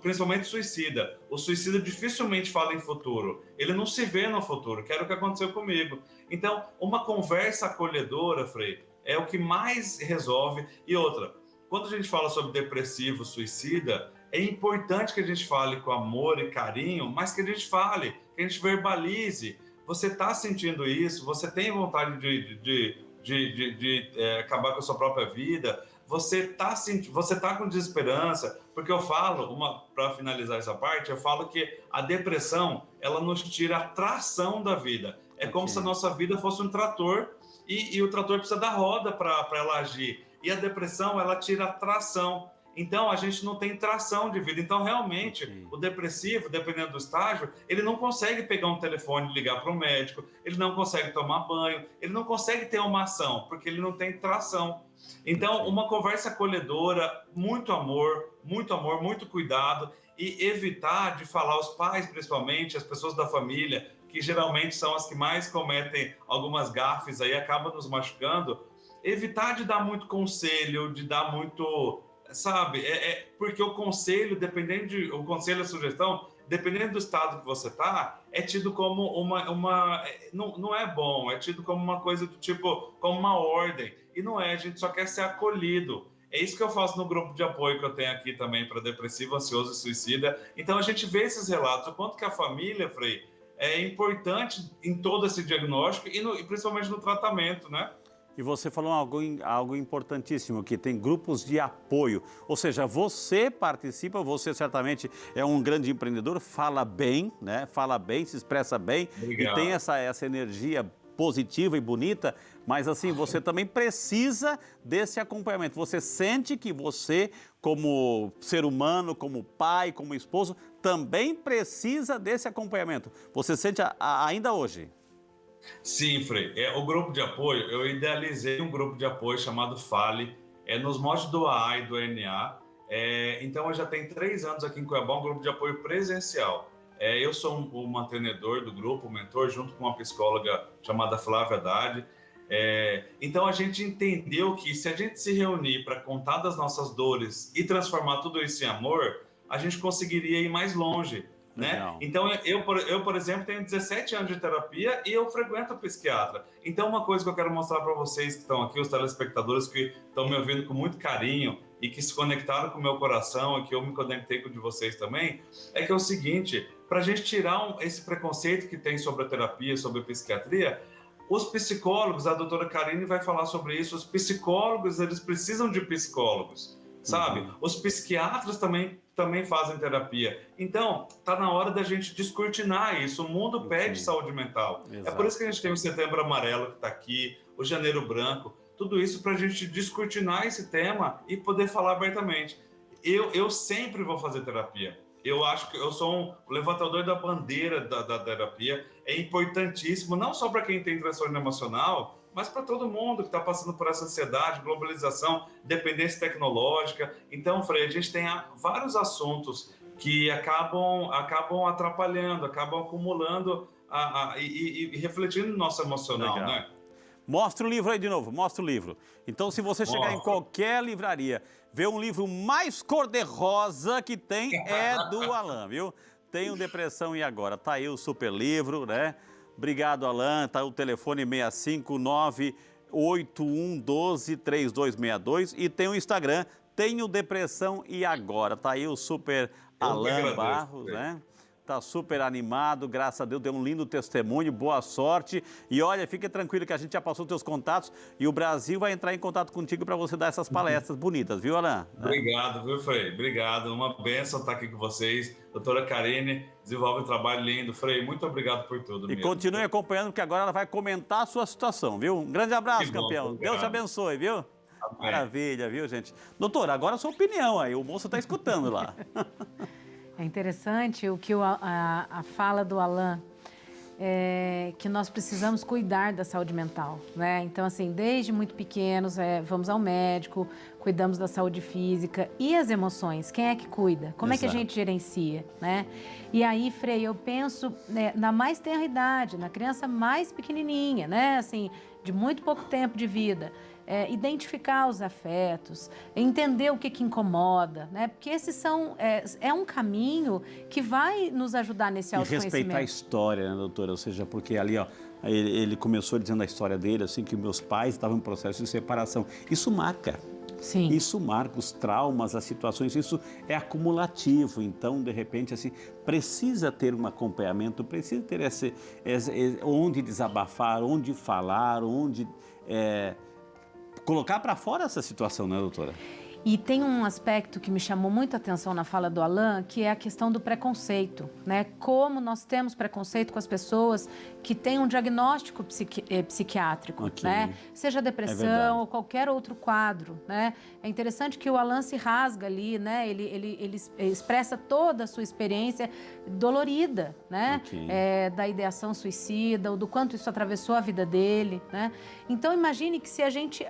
Principalmente suicida. O suicida dificilmente fala em futuro. Ele não se vê no futuro, que era o que aconteceu comigo. Então, uma conversa acolhedora, Frei, é o que mais resolve. E outra, quando a gente fala sobre depressivo, suicida, é importante que a gente fale com amor e carinho, mas que a gente fale, que a gente verbalize. Você está sentindo isso? Você tem vontade de acabar com a sua própria vida? Você tá com desesperança? Porque eu falo, para finalizar essa parte, eu falo que a depressão, ela nos tira a tração da vida. É como se a nossa vida fosse um trator e o trator precisa da roda para ela agir. E a depressão, ela tira a tração. Então, a gente não tem tração de vida. Então, realmente, o depressivo, dependendo do estágio, ele não consegue pegar um telefone e ligar para o médico, ele não consegue tomar banho, ele não consegue ter uma ação, porque ele não tem tração. Então, uma conversa acolhedora, muito amor, muito cuidado, e evitar de falar, os pais principalmente, as pessoas da família, que geralmente são as que mais cometem algumas gafes aí, acabam nos machucando, evitar de dar muito conselho, de dar muito... Sabe, porque o conselho, o conselho, a sugestão, dependendo do estado que você está, é tido como não é bom, é tido como uma coisa do tipo, como uma ordem. E não é, a gente só quer ser acolhido. É isso que eu faço no grupo de apoio que eu tenho aqui também para depressivo, ansioso e suicida. Então a gente vê esses relatos, o quanto que a família, Frei, é importante em todo esse diagnóstico e principalmente no tratamento, né? E você falou algo importantíssimo, que tem grupos de apoio. Ou seja, você participa, você certamente é um grande empreendedor, fala bem, né? Fala bem, se expressa bem. Obrigado. E tem essa energia positiva e bonita, mas assim, você também precisa desse acompanhamento. Você sente que você, como ser humano, como pai, como esposo, também precisa desse acompanhamento. Você sente ainda hoje? Sim, Frei. O grupo de apoio, eu idealizei um grupo de apoio chamado FALE, nos moldes do AA e do NA. Então, eu já tenho 3 anos aqui em Cuiabá, um grupo de apoio presencial. Eu sou o mantenedor do grupo, o mentor, junto com uma psicóloga chamada Flávia Haddad. Então, a gente entendeu que se a gente se reunir para contar das nossas dores e transformar tudo isso em amor, a gente conseguiria ir mais longe. Né? Então, eu, por exemplo, tenho 17 anos de terapia e eu frequento o psiquiatra. Então, uma coisa que eu quero mostrar para vocês que estão aqui, os telespectadores que estão me ouvindo com muito carinho e que se conectaram com o meu coração e que eu me conectei com o de vocês também, é que é o seguinte, para a gente tirar esse preconceito que tem sobre a terapia, sobre a psiquiatria, os psicólogos, a doutora Karine vai falar sobre isso, os psicólogos, eles precisam de psicólogos, sabe? Os psiquiatras também fazem terapia. Então, está na hora da gente descortinar isso. O mundo pede saúde mental. Exato. É por isso que a gente tem o Setembro Amarelo que está aqui, o Janeiro Branco, tudo isso para a gente descortinar esse tema e poder falar abertamente. Eu sempre vou fazer terapia. Eu acho que eu sou um levantador da bandeira da terapia. É importantíssimo, não só para quem tem transtorno emocional, mas para todo mundo que está passando por essa ansiedade, globalização, dependência tecnológica. Então, Frei, a gente tem vários assuntos que acabam atrapalhando, acabam acumulando e refletindo no nosso emocional, legal, né? Mostra o livro aí de novo, mostra o livro. Então, se você chegar em qualquer livraria, ver um livro mais cor-de-rosa que tem, é do Alan, viu? Tem o Depressão e Agora. Tá aí o super livro, né? Obrigado, Alan. Tá o telefone 659-8112-3262 e tem o Instagram, tem o Depressão e Agora. Tá aí o super Alan Barros, né? Tá super animado, graças a Deus, deu um lindo testemunho, boa sorte. E olha, fique tranquilo que a gente já passou os teus contatos e o Brasil vai entrar em contato contigo para você dar essas palestras bonitas, viu, Alan? Obrigado, viu, Frei? Obrigado, uma bênção estar aqui com vocês. Doutora Karine, desenvolve um trabalho lindo. Frei, muito obrigado por tudo. E continue acompanhando, porque agora ela vai comentar a sua situação, viu? Um grande abraço, campeão. Deus te abençoe, viu? Amém. Maravilha, viu, gente? Doutora, agora a sua opinião aí, o moço está escutando lá. É interessante o que a fala do Alan, que nós precisamos cuidar da saúde mental, né? Então, assim, desde muito pequenos, vamos ao médico, cuidamos da saúde física e as emoções. Quem é que cuida? Como Exato. É que a gente gerencia, né? E aí, Frei, eu penso na mais tenra idade, na criança mais pequenininha, né? Assim, de muito pouco tempo de vida. Identificar os afetos, entender o que incomoda, né? Porque esses são um caminho que vai nos ajudar nesse autoconhecimento. E respeitar a história, né, doutora? Ou seja, porque ali, ó, ele começou dizendo a história dele, assim, que meus pais estavam em processo de separação. Isso marca. Sim. Isso marca os traumas, as situações, isso é acumulativo. Então, de repente, assim, precisa ter um acompanhamento, precisa ter onde desabafar, onde falar, onde colocar para fora essa situação, né, doutora? E tem um aspecto que me chamou muito a atenção na fala do Alan, que é a questão do preconceito, né? Como nós temos preconceito com as pessoas que têm um diagnóstico psiquiátrico, né? Seja depressão ou qualquer outro quadro, né? É interessante que o Alan se rasga ali, né? Ele expressa toda a sua experiência dolorida, né? Da ideação suicida, ou do quanto isso atravessou a vida dele, né? Então imagine que se a gente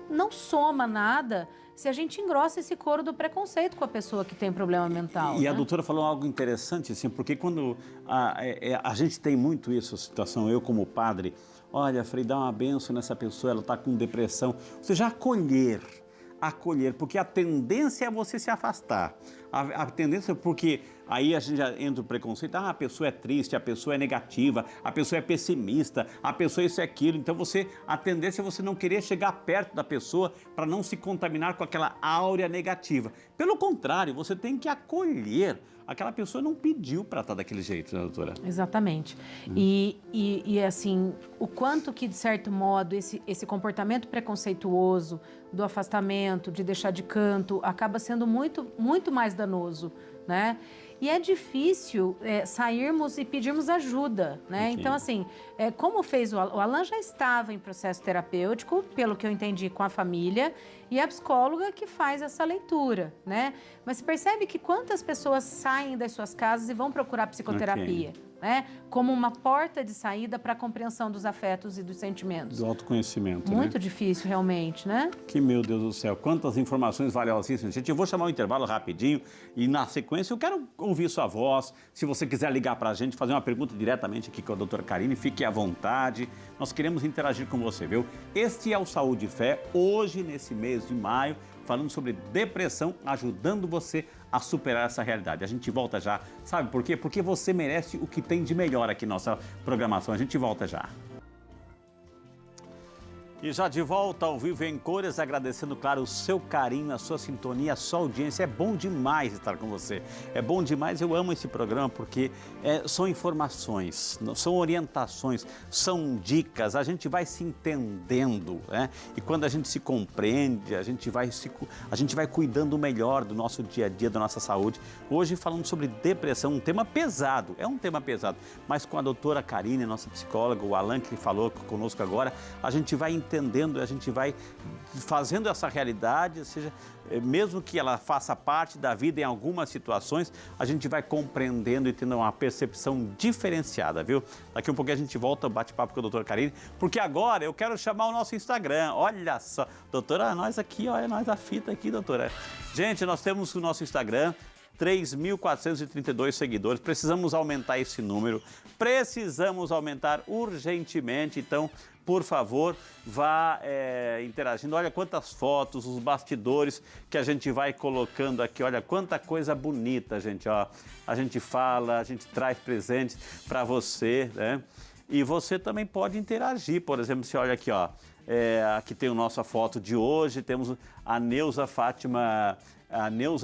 não soma nada se a gente engrossa esse couro do preconceito com a pessoa que tem problema mental. E a doutora falou algo interessante, assim, porque quando a gente tem muito isso, a situação, eu como padre, olha, Frei, dá uma bênção nessa pessoa, ela está com depressão, ou seja, acolher, porque a tendência é você se afastar. A tendência, porque aí a gente já entra o preconceito, a pessoa é triste, a pessoa é negativa, a pessoa é pessimista, a pessoa é isso e aquilo. Então a tendência é você não querer chegar perto da pessoa para não se contaminar com aquela áurea negativa. Pelo contrário, você tem que acolher. Aquela pessoa não pediu para estar daquele jeito, né, doutora? Exatamente. E assim, o quanto que, de certo modo, esse comportamento preconceituoso do afastamento, de deixar de canto, acaba sendo muito mais danoso, né? E é difícil sairmos e pedirmos ajuda, né? Então, assim, como fez o Alan já estava em processo terapêutico, pelo que eu entendi, com a família, e a psicóloga que faz essa leitura, né? Mas você percebe que quantas pessoas saem das suas casas e vão procurar psicoterapia, né? Como uma porta de saída para a compreensão dos afetos e dos sentimentos. Do autoconhecimento, Muito difícil, realmente, né? Que, meu Deus do céu, quantas informações valiosíssimas. Gente, eu vou chamar um intervalo rapidinho e, na sequência, eu quero ouvir sua voz. Se você quiser ligar para a gente, fazer uma pergunta diretamente aqui com a doutora Karine, fique à vontade. Nós queremos interagir com você, viu? Este é o Saúde e Fé, hoje, nesse mês de maio, falando sobre depressão, ajudando você a superar essa realidade. A gente volta já. Sabe por quê? Porque você merece o que tem de melhor aqui na nossa programação. A gente volta já. E já de volta ao vivo em cores, agradecendo, claro, o seu carinho, a sua sintonia, a sua audiência. É bom demais estar com você. É bom demais, eu amo esse programa porque são informações, são orientações, são dicas, a gente vai se entendendo, né? E quando a gente se compreende, a gente vai cuidando melhor do nosso dia a dia, da nossa saúde. Hoje falando sobre depressão, um tema pesado, é um tema pesado, mas com a doutora Karine, nossa psicóloga, o Alan que falou conosco agora, a gente vai entendendo, a gente vai fazendo essa realidade, ou seja, mesmo que ela faça parte da vida em algumas situações, a gente vai compreendendo e tendo uma percepção diferenciada, viu? Daqui um pouquinho a gente volta, bate-papo com a doutora Karine, porque agora eu quero chamar o nosso Instagram. Olha só, doutora, nós aqui, olha nós a fita aqui, doutora. Gente, nós temos o nosso Instagram, 3.432 seguidores, precisamos aumentar esse número, precisamos aumentar urgentemente, então, por favor, vá interagindo. Olha quantas fotos, os bastidores que a gente vai colocando aqui, olha quanta coisa bonita, gente, ó. A gente fala, a gente traz presentes para você, né? E você também pode interagir, por exemplo, você olha aqui, ó, aqui tem a nossa foto de hoje, temos a Neuza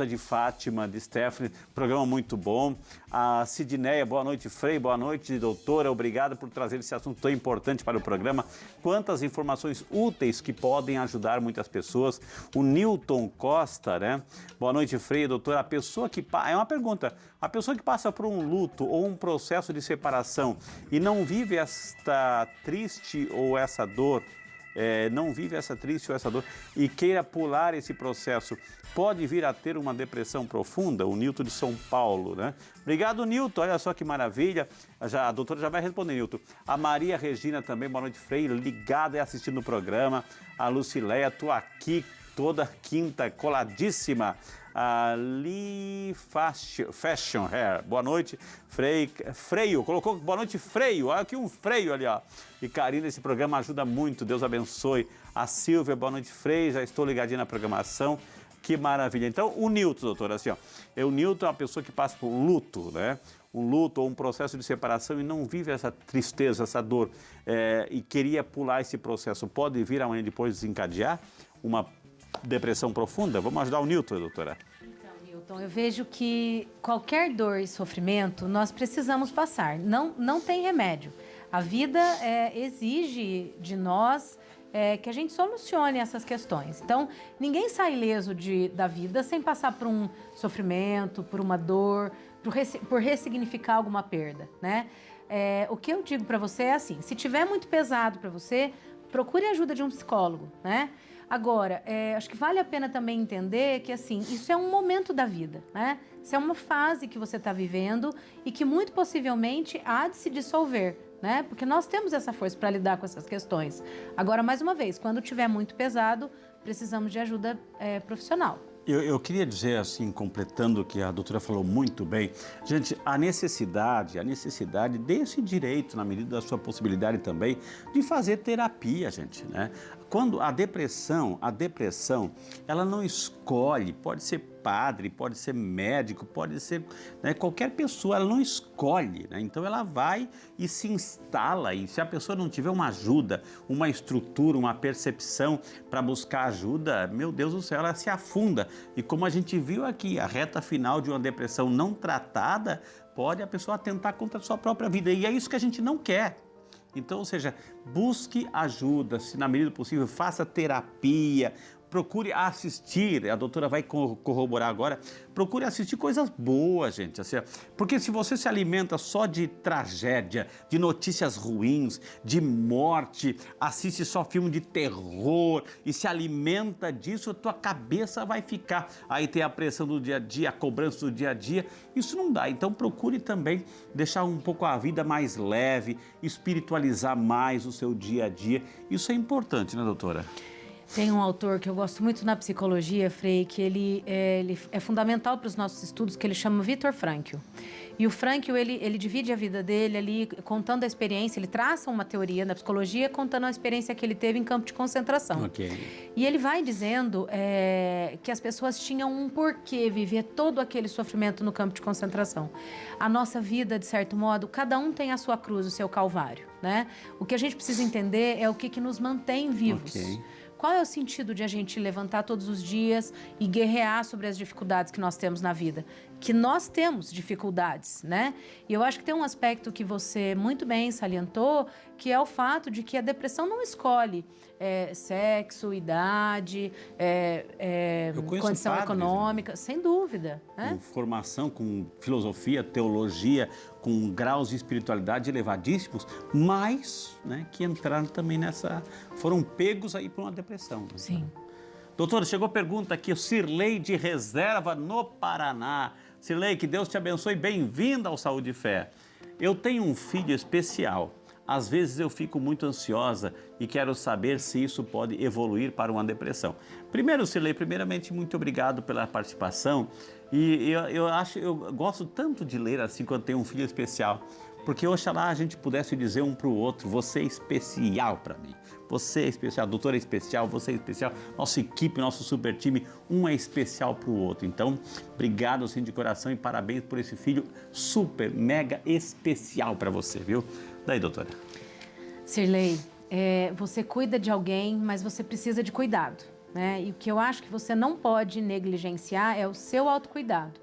de Fátima, de Stephanie, programa muito bom. A Sidneia, boa noite, Frei, boa noite, doutora, obrigado por trazer esse assunto tão importante para o programa. Quantas informações úteis que podem ajudar muitas pessoas. O Newton Costa, né? Boa noite, Frei, doutora. É uma pergunta, a pessoa que passa por um luto ou um processo de separação e não vive essa triste ou essa dor, não vive essa triste ou essa dor e queira pular esse processo, pode vir a ter uma depressão profunda? O Nilton de São Paulo, né? Obrigado, Nilton, olha só que maravilha. A doutora já vai responder, Nilton. A Maria Regina também, boa noite, Frei, ligada e assistindo o programa. A Lucileia, tô aqui toda quinta, coladíssima. A Lee Fashion Hair, boa noite, Freio, colocou boa noite, Freio, olha aqui um freio ali, ó. E Karine, esse programa ajuda muito, Deus abençoe. A Silvia, boa noite, Frei, já estou ligadinha na programação, que maravilha. Então, o Nilton, doutora, assim, ó, o Nilton é uma pessoa que passa por luto, né? Um luto ou um processo de separação e não vive essa tristeza, essa dor, e queria pular esse processo, pode vir amanhã depois desencadear uma depressão profunda? Vamos ajudar o Nilton, doutora. Então, Nilton, eu vejo que qualquer dor e sofrimento nós precisamos passar. Não tem remédio. A vida exige de nós que a gente solucione essas questões. Então, ninguém sai ileso da vida sem passar por um sofrimento, por uma dor, por ressignificar alguma perda, né? O que eu digo para você é assim, se tiver muito pesado para você, procure a ajuda de um psicólogo, né? Agora, acho que vale a pena também entender que, assim, isso é um momento da vida, né? Isso é uma fase que você está vivendo e que muito possivelmente há de se dissolver, né? Porque nós temos essa força para lidar com essas questões. Agora, mais uma vez, quando tiver muito pesado, precisamos de ajuda profissional. Eu queria dizer assim, completando o que a doutora falou muito bem, gente, a necessidade desse direito, na medida da sua possibilidade também, de fazer terapia, gente, né? Quando a depressão, ela não escolhe, pode ser padre, pode ser médico, pode ser, né, qualquer pessoa, ela não escolhe, né? Então ela vai e se instala, e se a pessoa não tiver uma ajuda, uma estrutura, uma percepção para buscar ajuda, meu Deus do céu, ela se afunda. E como a gente viu aqui, a reta final de uma depressão não tratada, pode a pessoa atentar contra a sua própria vida, e é isso que a gente não quer. Então, ou seja, busque ajuda, se na medida do possível, faça terapia, procure assistir, a doutora vai corroborar agora, procure assistir coisas boas, gente, assim, porque se você se alimenta só de tragédia, de notícias ruins, de morte, assiste só filme de terror e se alimenta disso, a tua cabeça vai ficar, aí tem a pressão do dia a dia, a cobrança do dia a dia, isso não dá, então procure também deixar um pouco a vida mais leve, espiritualizar mais o seu dia a dia, isso é importante, né, doutora? Tem um autor que eu gosto muito na psicologia, Frei, que ele é fundamental para os nossos estudos, que ele chama Viktor Frankl. E o Frankl, ele divide a vida dele ali, contando a experiência, ele traça uma teoria na psicologia, contando a experiência que ele teve em campo de concentração. Okay. E ele vai dizendo que as pessoas tinham um porquê viver todo aquele sofrimento no campo de concentração. A nossa vida, de certo modo, cada um tem a sua cruz, o seu calvário, né? O que a gente precisa entender é o que nos mantém vivos. Okay. Qual é o sentido de a gente levantar todos os dias e guerrear sobre as dificuldades que nós temos na vida? Que nós temos dificuldades, né? E eu acho que tem um aspecto que você muito bem salientou, que é o fato de que a depressão não escolhe sexo, idade, condição padres, econômica, né? Sem dúvida. Né? Com formação, com filosofia, teologia, com graus de espiritualidade elevadíssimos, mas, né, que entraram também foram pegos aí por uma depressão. Sim. Doutora, chegou pergunta aqui, o Cirlei de Reserva, no Paraná. Cirlei, que Deus te abençoe, bem-vinda ao Saúde e Fé. Eu tenho um filho especial. Às vezes eu fico muito ansiosa e quero saber se isso pode evoluir para uma depressão. Primeiro, Cirlei, primeiramente, muito obrigado pela participação. E eu gosto tanto de ler assim quando tem um filho especial, porque oxalá a gente pudesse dizer um para o outro, você é especial para mim, você é especial, a doutora é especial, você é especial, nossa equipe, nosso super time, um é especial para o outro. Então, obrigado assim de coração e parabéns por esse filho super, mega especial para você, viu? Daí, doutora. Cirlei, você cuida de alguém, mas você precisa de cuidado, né? E o que eu acho que você não pode negligenciar é o seu autocuidado.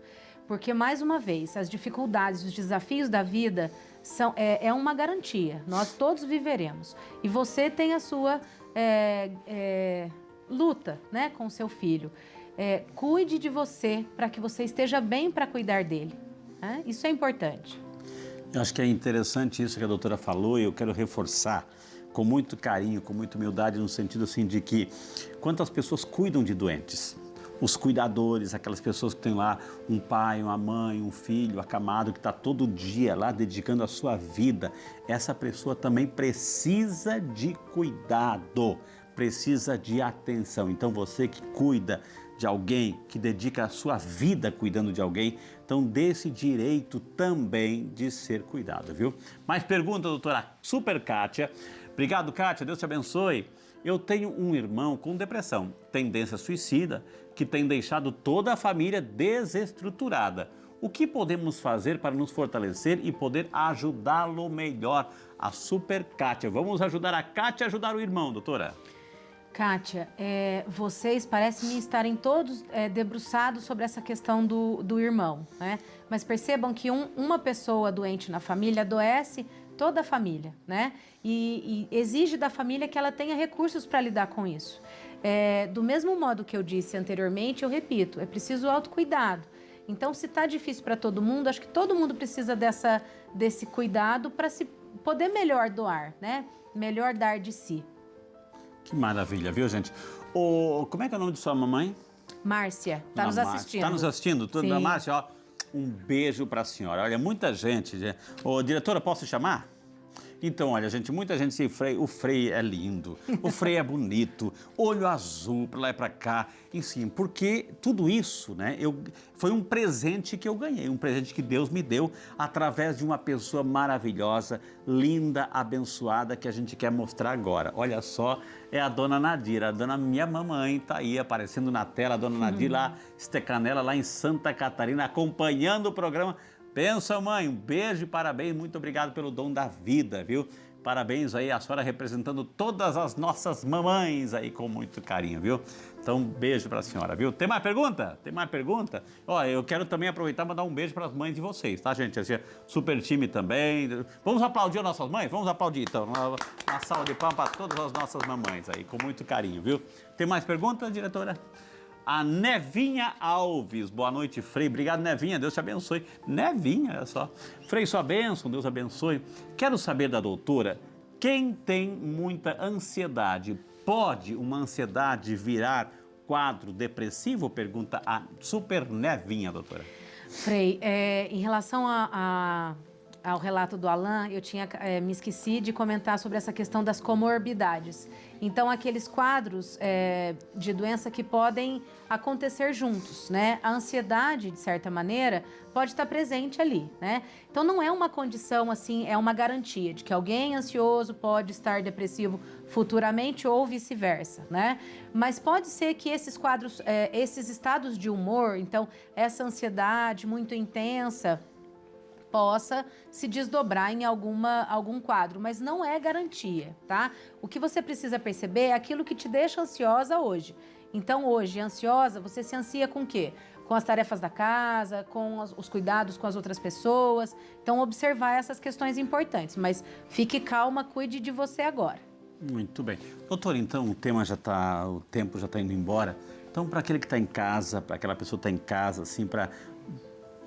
Porque, mais uma vez, as dificuldades, os desafios da vida é uma garantia. Nós todos viveremos. E você tem a sua luta, né, com o seu filho. Cuide de você para que você esteja bem para cuidar dele. Né? Isso é importante. Eu acho que é interessante isso que a doutora falou e eu quero reforçar com muito carinho, com muita humildade, no sentido assim de que quantas pessoas cuidam de doentes? Os cuidadores, aquelas pessoas que têm lá um pai, uma mãe, um filho acamado, que está todo dia lá dedicando a sua vida, essa pessoa também precisa de cuidado, precisa de atenção. Então você que cuida de alguém, que dedica a sua vida cuidando de alguém, então dê esse direito também de ser cuidado, viu? Mais pergunta, doutora Super Kátia. Obrigado, Kátia, Deus te abençoe. Eu tenho um irmão com depressão, tendência suicida, que tem deixado toda a família desestruturada. O que podemos fazer para nos fortalecer e poder ajudá-lo melhor? A Super Kátia. Vamos ajudar a Kátia a ajudar o irmão, doutora. Kátia, vocês parecem estarem todos debruçados sobre essa questão do irmão, né? Mas percebam que uma pessoa doente na família adoece toda a família, né? E exige da família que ela tenha recursos para lidar com isso. Do mesmo modo que eu disse anteriormente, eu repito, é preciso autocuidado. Então, se está difícil para todo mundo, acho que todo mundo precisa desse cuidado para se poder melhor doar, né? Melhor dar de si. Que maravilha, viu, gente? Como é que é o nome de sua mamãe? Márcia, está nos assistindo. Está nos assistindo? Tudo da Márcia? Ó, um beijo para a senhora. Olha, muita gente... diretora, posso chamar? Então, olha, gente, muita gente se o Frei é lindo, o Frei é bonito, olho azul para lá e para cá, enfim, porque tudo isso, né, foi um presente que eu ganhei, um presente que Deus me deu através de uma pessoa maravilhosa, linda, abençoada, que a gente quer mostrar agora. Olha só, é a dona Nadira, minha mamãe está aí aparecendo na tela, a dona Nadira lá, Estecanela, lá em Santa Catarina, acompanhando o programa. Pensa, mãe, um beijo e parabéns, muito obrigado pelo dom da vida, viu? Parabéns aí, a senhora representando todas as nossas mamães aí com muito carinho, viu? Então, um beijo para a senhora, viu? Tem mais pergunta? Tem mais pergunta? Ó, eu quero também aproveitar e mandar um beijo para as mães de vocês, tá, gente? Assim, super time também. Vamos aplaudir as nossas mães? Vamos aplaudir, então. Uma salva de palmas para todas as nossas mamães aí, com muito carinho, viu? Tem mais pergunta, diretora? A Nevinha Alves, boa noite, Frei. Obrigado, Nevinha, Deus te abençoe. Nevinha, olha só. Frei, sua bênção, Deus abençoe. Quero saber da doutora, quem tem muita ansiedade, pode uma ansiedade virar quadro depressivo? Pergunta a Super Nevinha, doutora. Frei, em relação ao relato do Alain, eu me esqueci de comentar sobre essa questão das comorbidades. Então, aqueles quadros de doença que podem acontecer juntos, né? A ansiedade, de certa maneira, pode estar presente ali, né? Então, não é uma condição, assim, é uma garantia de que alguém ansioso pode estar depressivo futuramente ou vice-versa, né? Mas pode ser que esses quadros, esses estados de humor, então, essa ansiedade muito intensa, possa se desdobrar em algum quadro, mas não é garantia, tá? O que você precisa perceber é aquilo que te deixa ansiosa hoje. Então, hoje, ansiosa, você se ansia com o quê? Com as tarefas da casa, com os cuidados com as outras pessoas. Então, observar essas questões importantes, mas fique calma, cuide de você agora. Muito bem. Doutor, então o tempo já está indo embora. Então, para aquele que está em casa, para aquela pessoa que está em casa, assim, para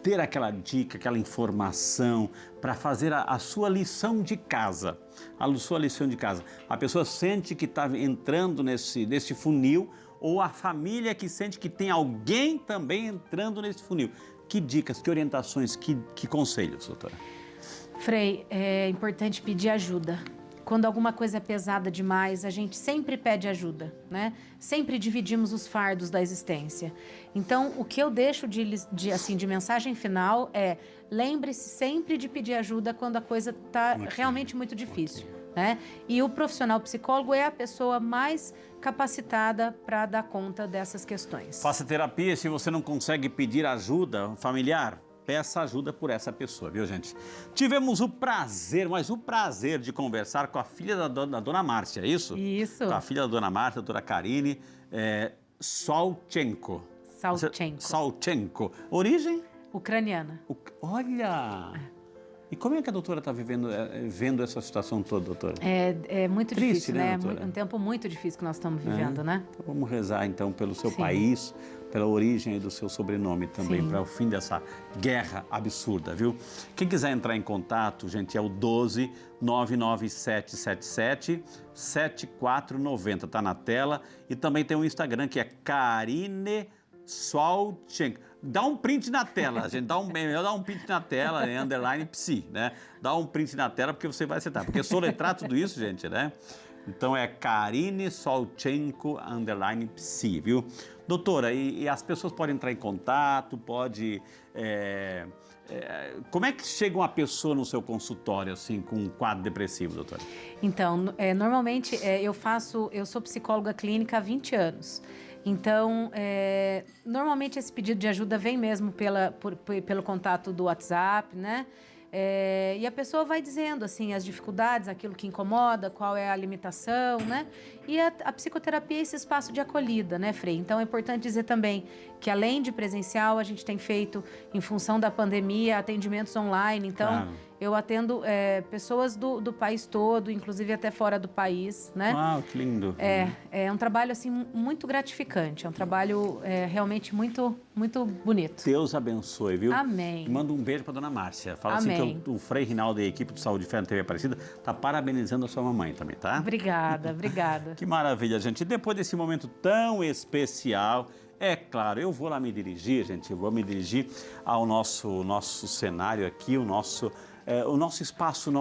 ter aquela dica, aquela informação, para fazer a sua lição de casa. A sua lição de casa. A pessoa sente que está entrando nesse funil, ou a família que sente que tem alguém também entrando nesse funil. Que dicas, que orientações, que conselhos, doutora? Frei, é importante pedir ajuda. Quando alguma coisa é pesada demais, a gente sempre pede ajuda, né? Sempre dividimos os fardos da existência. Então, o que eu deixo de mensagem final é: lembre-se sempre de pedir ajuda quando a coisa está realmente muito difícil, né? E o profissional psicólogo é a pessoa mais capacitada para dar conta dessas questões. Faça terapia. Se você não consegue pedir ajuda familiar, peça ajuda por essa pessoa, viu, gente? Tivemos o prazer de conversar com a filha da dona Márcia, é isso? Isso. Com a filha da dona Márcia, a doutora Karine Salchenko. Salchenko. Origem? Ucraniana. Olha! E como é que a doutora está vendo essa situação toda, doutora? É muito triste, difícil, né? doutora? É um tempo muito difícil que nós estamos vivendo, né? Então, vamos rezar, então, pelo seu Sim. país, pela origem do seu sobrenome também, Sim. para o fim dessa guerra absurda, viu? Quem quiser entrar em contato, gente, é o 12 99777 7490, tá na tela. E também tem um Instagram que é Karine Salchenko. Dá um print na tela, gente, dá um print na tela, underline psi, né? Dá um print na tela porque você vai acertar, porque soletrar tudo isso, gente, né? Então é Karine Salchenko, underline psi, viu? Doutora, e as pessoas podem entrar em contato, como é que chega uma pessoa no seu consultório, assim, com um quadro depressivo, doutora? Então, normalmente eu sou psicóloga clínica há 20 anos. Então, normalmente esse pedido de ajuda vem mesmo pelo contato do WhatsApp, né? E a pessoa vai dizendo, assim, as dificuldades, aquilo que incomoda, qual é a limitação, né? E a psicoterapia é esse espaço de acolhida, né, Frei? Então, é importante dizer também que, além de presencial, a gente tem feito, em função da pandemia, atendimentos online. Então, Claro. eu atendo pessoas do país todo, inclusive até fora do país, né? Uau, que lindo. É um trabalho, assim, muito gratificante. É um trabalho realmente muito, muito bonito. Deus abençoe, viu? Amém. E manda um beijo para dona Márcia. Fala Amém. assim que o Frei Rinaldo e a equipe do Saúde e Fé na TV Aparecida tá parabenizando a sua mamãe também, tá? Obrigada, obrigada. Que maravilha, gente. E depois desse momento tão especial, é claro, eu vou lá me dirigir, gente. Eu vou me dirigir ao nosso cenário aqui, o nosso espaço,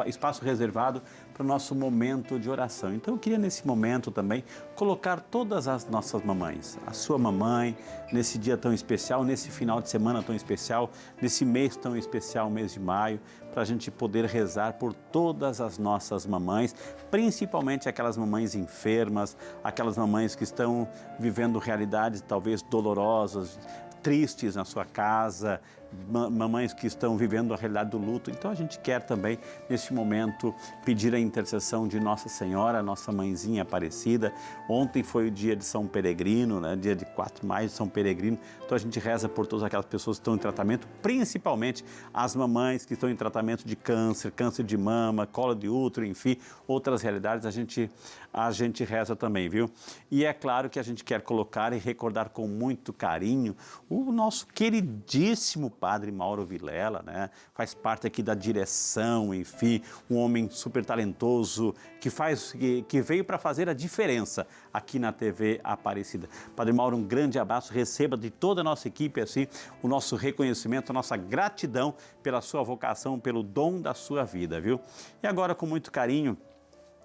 espaço reservado para o nosso momento de oração. Então eu queria nesse momento também colocar todas as nossas mamães, a sua mamãe, nesse dia tão especial, nesse final de semana tão especial, nesse mês tão especial, mês de maio, para a gente poder rezar por todas as nossas mamães, principalmente aquelas mamães enfermas, aquelas mamães que estão vivendo realidades talvez dolorosas, tristes na sua casa, mamães que estão vivendo a realidade do luto. Então a gente quer também, neste momento, pedir a intercessão de Nossa Senhora, nossa mãezinha Aparecida. Ontem foi o dia de São Peregrino, né? Dia de 4 de maio de São Peregrino. Então a gente reza por todas aquelas pessoas que estão em tratamento, principalmente as mamães que estão em tratamento de câncer, câncer de mama, colo de útero, enfim, outras realidades, a gente reza também, viu? E é claro que a gente quer colocar e recordar com muito carinho o nosso queridíssimo Padre Mauro Vilela, né? Faz parte aqui da direção, enfim, um homem super talentoso que veio para fazer a diferença aqui na TV Aparecida. Padre Mauro, um grande abraço, receba de toda a nossa equipe assim o nosso reconhecimento, a nossa gratidão pela sua vocação, pelo dom da sua vida, viu? E agora, com muito carinho,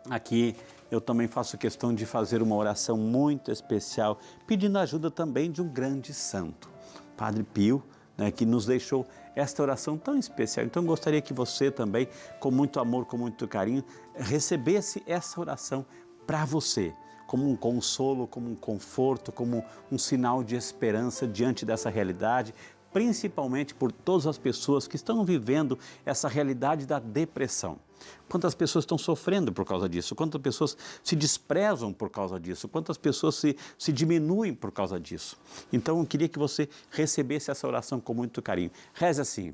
aqui eu também faço questão de fazer uma oração muito especial, pedindo a ajuda também de um grande santo, Padre Pio, né, que nos deixou esta oração tão especial. Então, eu gostaria que você também, com muito amor, com muito carinho, recebesse essa oração para você, como um consolo, como um conforto, como um sinal de esperança diante dessa realidade, principalmente por todas as pessoas que estão vivendo essa realidade da depressão. Quantas pessoas estão sofrendo por causa disso? Quantas pessoas se desprezam por causa disso? Quantas pessoas se diminuem por causa disso? Então, eu queria que você recebesse essa oração com muito carinho. Reze assim: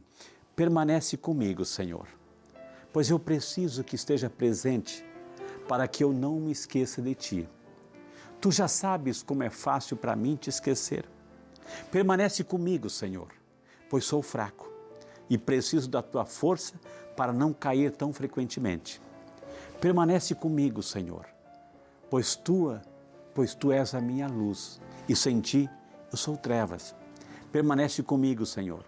permanece comigo, Senhor, pois eu preciso que esteja presente para que eu não me esqueça de Ti. Tu já sabes como é fácil para mim te esquecer. Permanece comigo, Senhor, pois sou fraco e preciso da Tua força para não cair tão frequentemente. Permanece comigo, Senhor, pois Tu és a minha luz e sem Ti eu sou trevas. Permanece comigo, Senhor,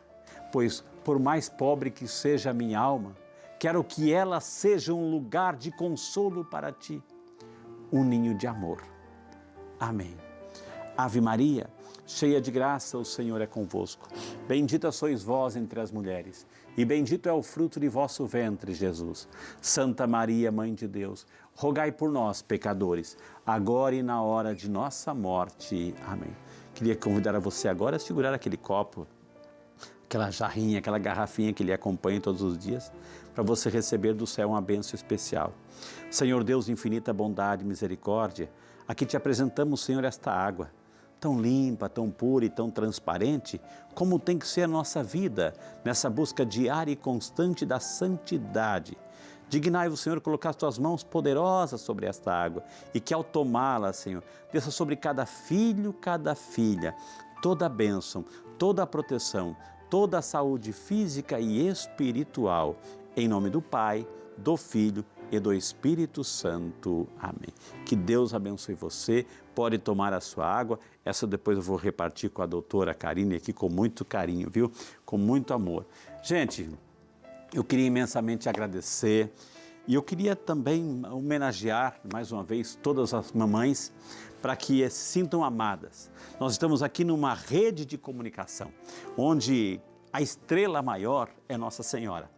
pois por mais pobre que seja a minha alma, quero que ela seja um lugar de consolo para Ti, um ninho de amor. Amém. Ave Maria, cheia de graça, o Senhor é convosco. Bendita sois vós entre as mulheres, e bendito é o fruto de vosso ventre, Jesus. Santa Maria, Mãe de Deus, rogai por nós, pecadores, agora e na hora de nossa morte. Amém. Queria convidar a você agora a segurar aquele copo, aquela jarrinha, aquela garrafinha que lhe acompanha todos os dias, para você receber do céu uma bênção especial. Senhor Deus de infinita bondade e misericórdia, aqui te apresentamos, Senhor, esta água, tão limpa, tão pura e tão transparente, como tem que ser a nossa vida, nessa busca diária e constante da santidade. Dignai-vos, Senhor, colocar as tuas mãos poderosas sobre esta água e que ao tomá-la, Senhor, desça sobre cada filho, cada filha, toda a bênção, toda a proteção, toda a saúde física e espiritual. Em nome do Pai, do Filho e do Espírito Santo. Amém. Que Deus abençoe você. Pode tomar a sua água. Essa depois eu vou repartir com a doutora Karine aqui com muito carinho, viu? Com muito amor. Gente, eu queria imensamente agradecer e eu queria também homenagear mais uma vez todas as mamães para que se sintam amadas. Nós estamos aqui numa rede de comunicação onde a estrela maior é Nossa Senhora.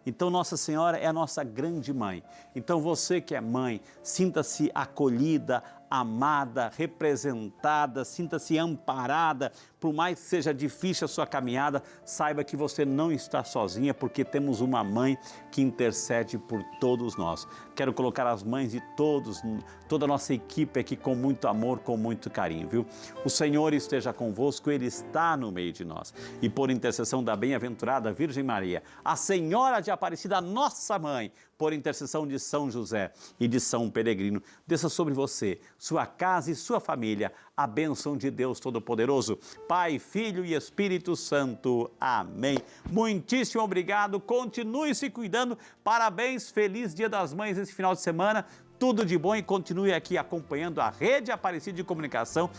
Então, Nossa Senhora é a nossa grande mãe. Então, você que é mãe, sinta-se acolhida, amada, representada, sinta-se amparada por mais que seja difícil a sua caminhada, saiba que você não está sozinha, porque temos uma mãe que intercede por todos nós. Quero colocar as mães de todos, toda a nossa equipe aqui com muito amor, com muito carinho, viu? O Senhor esteja convosco, Ele está no meio de nós. E por intercessão da bem-aventurada Virgem Maria, a Senhora de Aparecida, nossa mãe, por intercessão de São José e de São Peregrino, desça sobre você, sua casa e sua família, a bênção de Deus Todo-Poderoso, Pai, Filho e Espírito Santo. Amém. Muitíssimo obrigado, continue se cuidando, parabéns, feliz Dia das Mães esse final de semana, tudo de bom e continue aqui acompanhando a Rede Aparecida de Comunicação,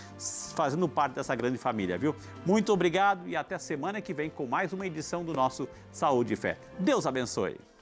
fazendo parte dessa grande família, viu? Muito obrigado e até semana que vem com mais uma edição do nosso Saúde e Fé. Deus abençoe.